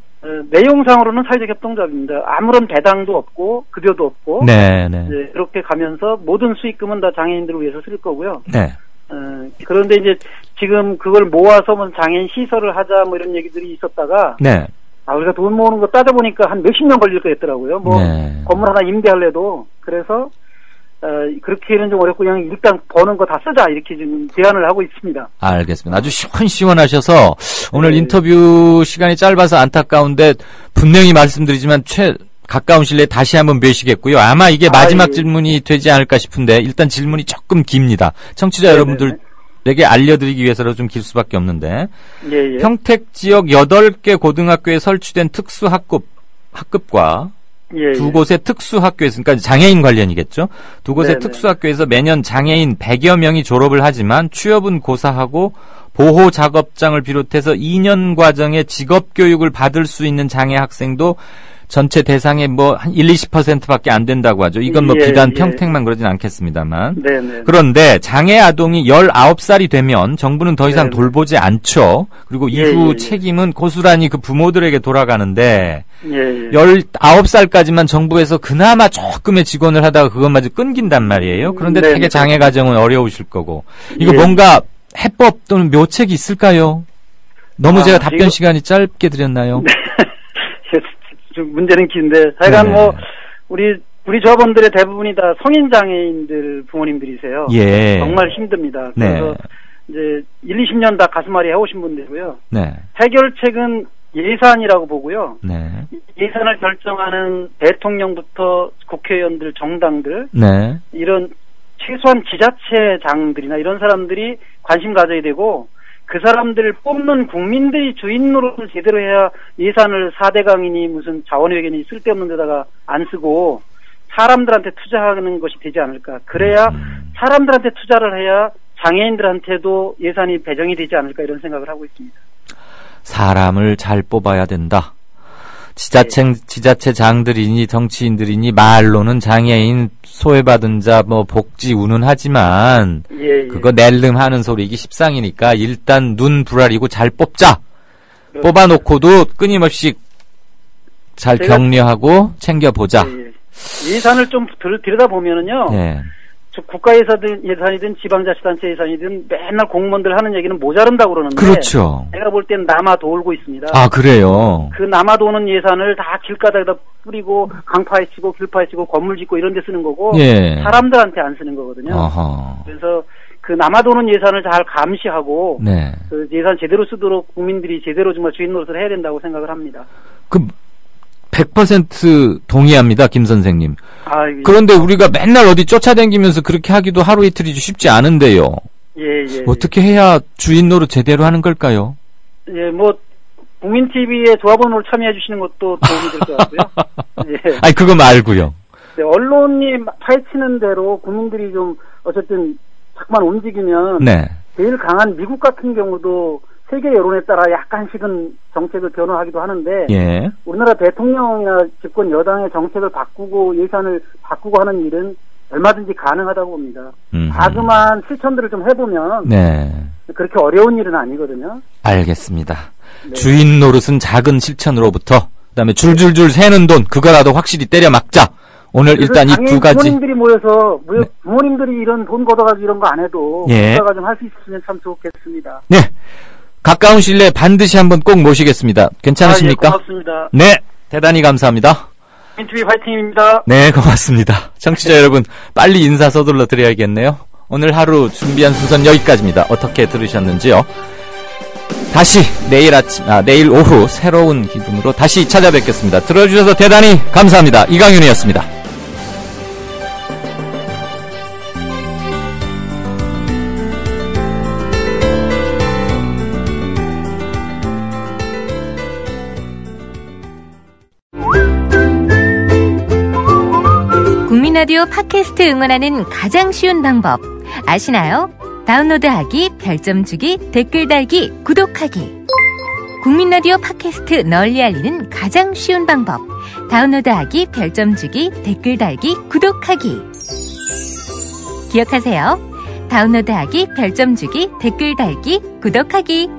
내용상으로는 사회적 협동조합입니다. 아무런 배당도 없고 급여도 없고 네. 그렇게 가면서 모든 수익금은 다 장애인들을 위해서 쓸 거고요. 네. 그런데 이제 지금 그걸 모아서 뭐 장애인 시설을 하자 뭐 이런 얘기들이 있었다가 네. 우리가 돈 모으는 거 따져보니까 한 몇십 년 걸릴 거 했더라고요. 뭐 건물 하나 임대할래도. 그래서 그렇게는 좀 어렵고 그냥 일단 버는 거 다 쓰자 이렇게 지금 제안을 하고 있습니다. 알겠습니다. 아주 시원하셔서 오늘 인터뷰 시간이 짧아서 안타까운데 분명히 말씀드리지만 가까운 시일 내에 다시 한번 뵈시겠고요. 아마 이게 마지막 질문이 되지 않을까 싶은데 일단 질문이 조금 깁니다. 청취자 여러분들에게 알려드리기 위해서라도 좀 길 수밖에 없는데 평택 지역 8개 고등학교에 설치된 특수학급과 두 곳의 특수학교에서, 그러니까 장애인 관련이겠죠. 두 곳의 특수학교에서 매년 장애인 100여 명이 졸업을 하지만 취업은 고사하고 보호 작업장을 비롯해서 2년 과정의 직업 교육을 받을 수 있는 장애 학생도 전체 대상의 뭐 한 1-20%밖에 안 된다고 하죠. 이건 뭐 비단 평택만 그러진 않겠습니다만. 그런데 장애 아동이 19살이 되면 정부는 더 이상 돌보지 않죠. 그리고 이후 책임은 고스란히 그 부모들에게 돌아가는데 19살까지만 정부에서 그나마 조금의 지원을 하다가 그것마저 끊긴단 말이에요. 그런데 되게 장애 가정은 어려우실 거고. 이거 뭔가 해법 또는 묘책이 있을까요? 너무 제가 답변 시간이 짧게 드렸나요? 문제는 긴데, 하여간 뭐, 우리 조합원들의 대부분이 다 성인 장애인들 부모님들이세요. 정말 힘듭니다. 그래서 이제 1-20년 다 가슴앓이 해오신 분들이고요. 해결책은 예산이라고 보고요. 예산을 결정하는 대통령부터 국회의원들, 정당들, 이런 최소한 지자체장들이나 이런 사람들이 관심 가져야 되고, 그 사람들을 뽑는 국민들이 주인 노릇을 제대로 해야 예산을 4대 강이니 무슨 자원회견이 쓸데없는 데다가 안 쓰고 사람들한테 투자하는 것이 되지 않을까. 그래야 사람들한테 투자를 해야 장애인들한테도 예산이 배정이 되지 않을까 이런 생각을 하고 있습니다. 사람을 잘 뽑아야 된다. 지자체장들이니 정치인들이니 말로는 장애인 소외받은 자 뭐 복지 운운하지만 그거 낼름하는 소리 이게 십상이니까 일단 눈 부라리고 잘 뽑자. 뽑아놓고도 끊임없이 잘 격려하고 챙겨보자. 예산을 좀 들여다보면은요. 국가 예산이든 지방자치단체 예산이든 맨날 공무원들 하는 얘기는 모자른다고 그러는데 그렇죠. 제가 볼 땐 남아 돌고 있습니다. 그래요? 그 남아 도는 예산을 다 길가닥에다 뿌리고 강파에 치고 길파에 치고 건물 짓고 이런 데 쓰는 거고 사람들한테 안 쓰는 거거든요. 그래서 그 남아 도는 예산을 잘 감시하고 그 예산 제대로 쓰도록 국민들이 제대로 정말 주인 노릇을 해야 된다고 생각을 합니다. 100% 동의합니다, 김 선생님. 그런데 우리가 맨날 어디 쫓아다니면서 그렇게 하기도 하루 이틀이지 쉽지 않은데요. 어떻게 해야 주인 노릇 제대로 하는 걸까요? 뭐 국민TV에 조합원으로 참여해 주시는 것도 도움이 될 것 같고요. 그거 말고요. 언론이 파헤치는 대로 국민들이 좀 어쨌든 자꾸만 움직이면 제일 강한 미국 같은 경우도 세계 여론에 따라 약간씩은 정책을 변화하기도 하는데 우리나라 대통령이나 집권 여당의 정책을 바꾸고 예산을 바꾸고 하는 일은 얼마든지 가능하다고 봅니다. 자그마한 실천들을 좀 해보면 그렇게 어려운 일은 아니거든요. 알겠습니다. 주인 노릇은 작은 실천으로부터 그다음에 줄줄줄 새는 돈 그거라도 확실히 때려 막자. 오늘 일단 이 두 가지 부모님들이 모여서 부모님들이 이런 돈 걷어가지고 이런 거 안 해도 국가가 좀 할 수 있으면 참 좋겠습니다. 가까운 시일 내에 반드시 한번 꼭 모시겠습니다. 괜찮으십니까? 고맙습니다. 대단히 감사합니다. 민TV 화이팅입니다. 고맙습니다. 청취자 여러분, 빨리 인사 서둘러 드려야겠네요. 오늘 하루 준비한 순서는 여기까지입니다. 어떻게 들으셨는지요? 다시 내일 오후 새로운 기분으로 다시 찾아뵙겠습니다. 들어주셔서 대단히 감사합니다. 이강윤이었습니다. 국민라디오 팟캐스트 응원하는 가장 쉬운 방법 아시나요? 다운로드하기, 별점 주기, 댓글 달기, 구독하기. 국민라디오 팟캐스트 널리 알리는 가장 쉬운 방법 다운로드하기, 별점 주기, 댓글 달기, 구독하기. 기억하세요. 다운로드하기, 별점 주기, 댓글 달기, 구독하기.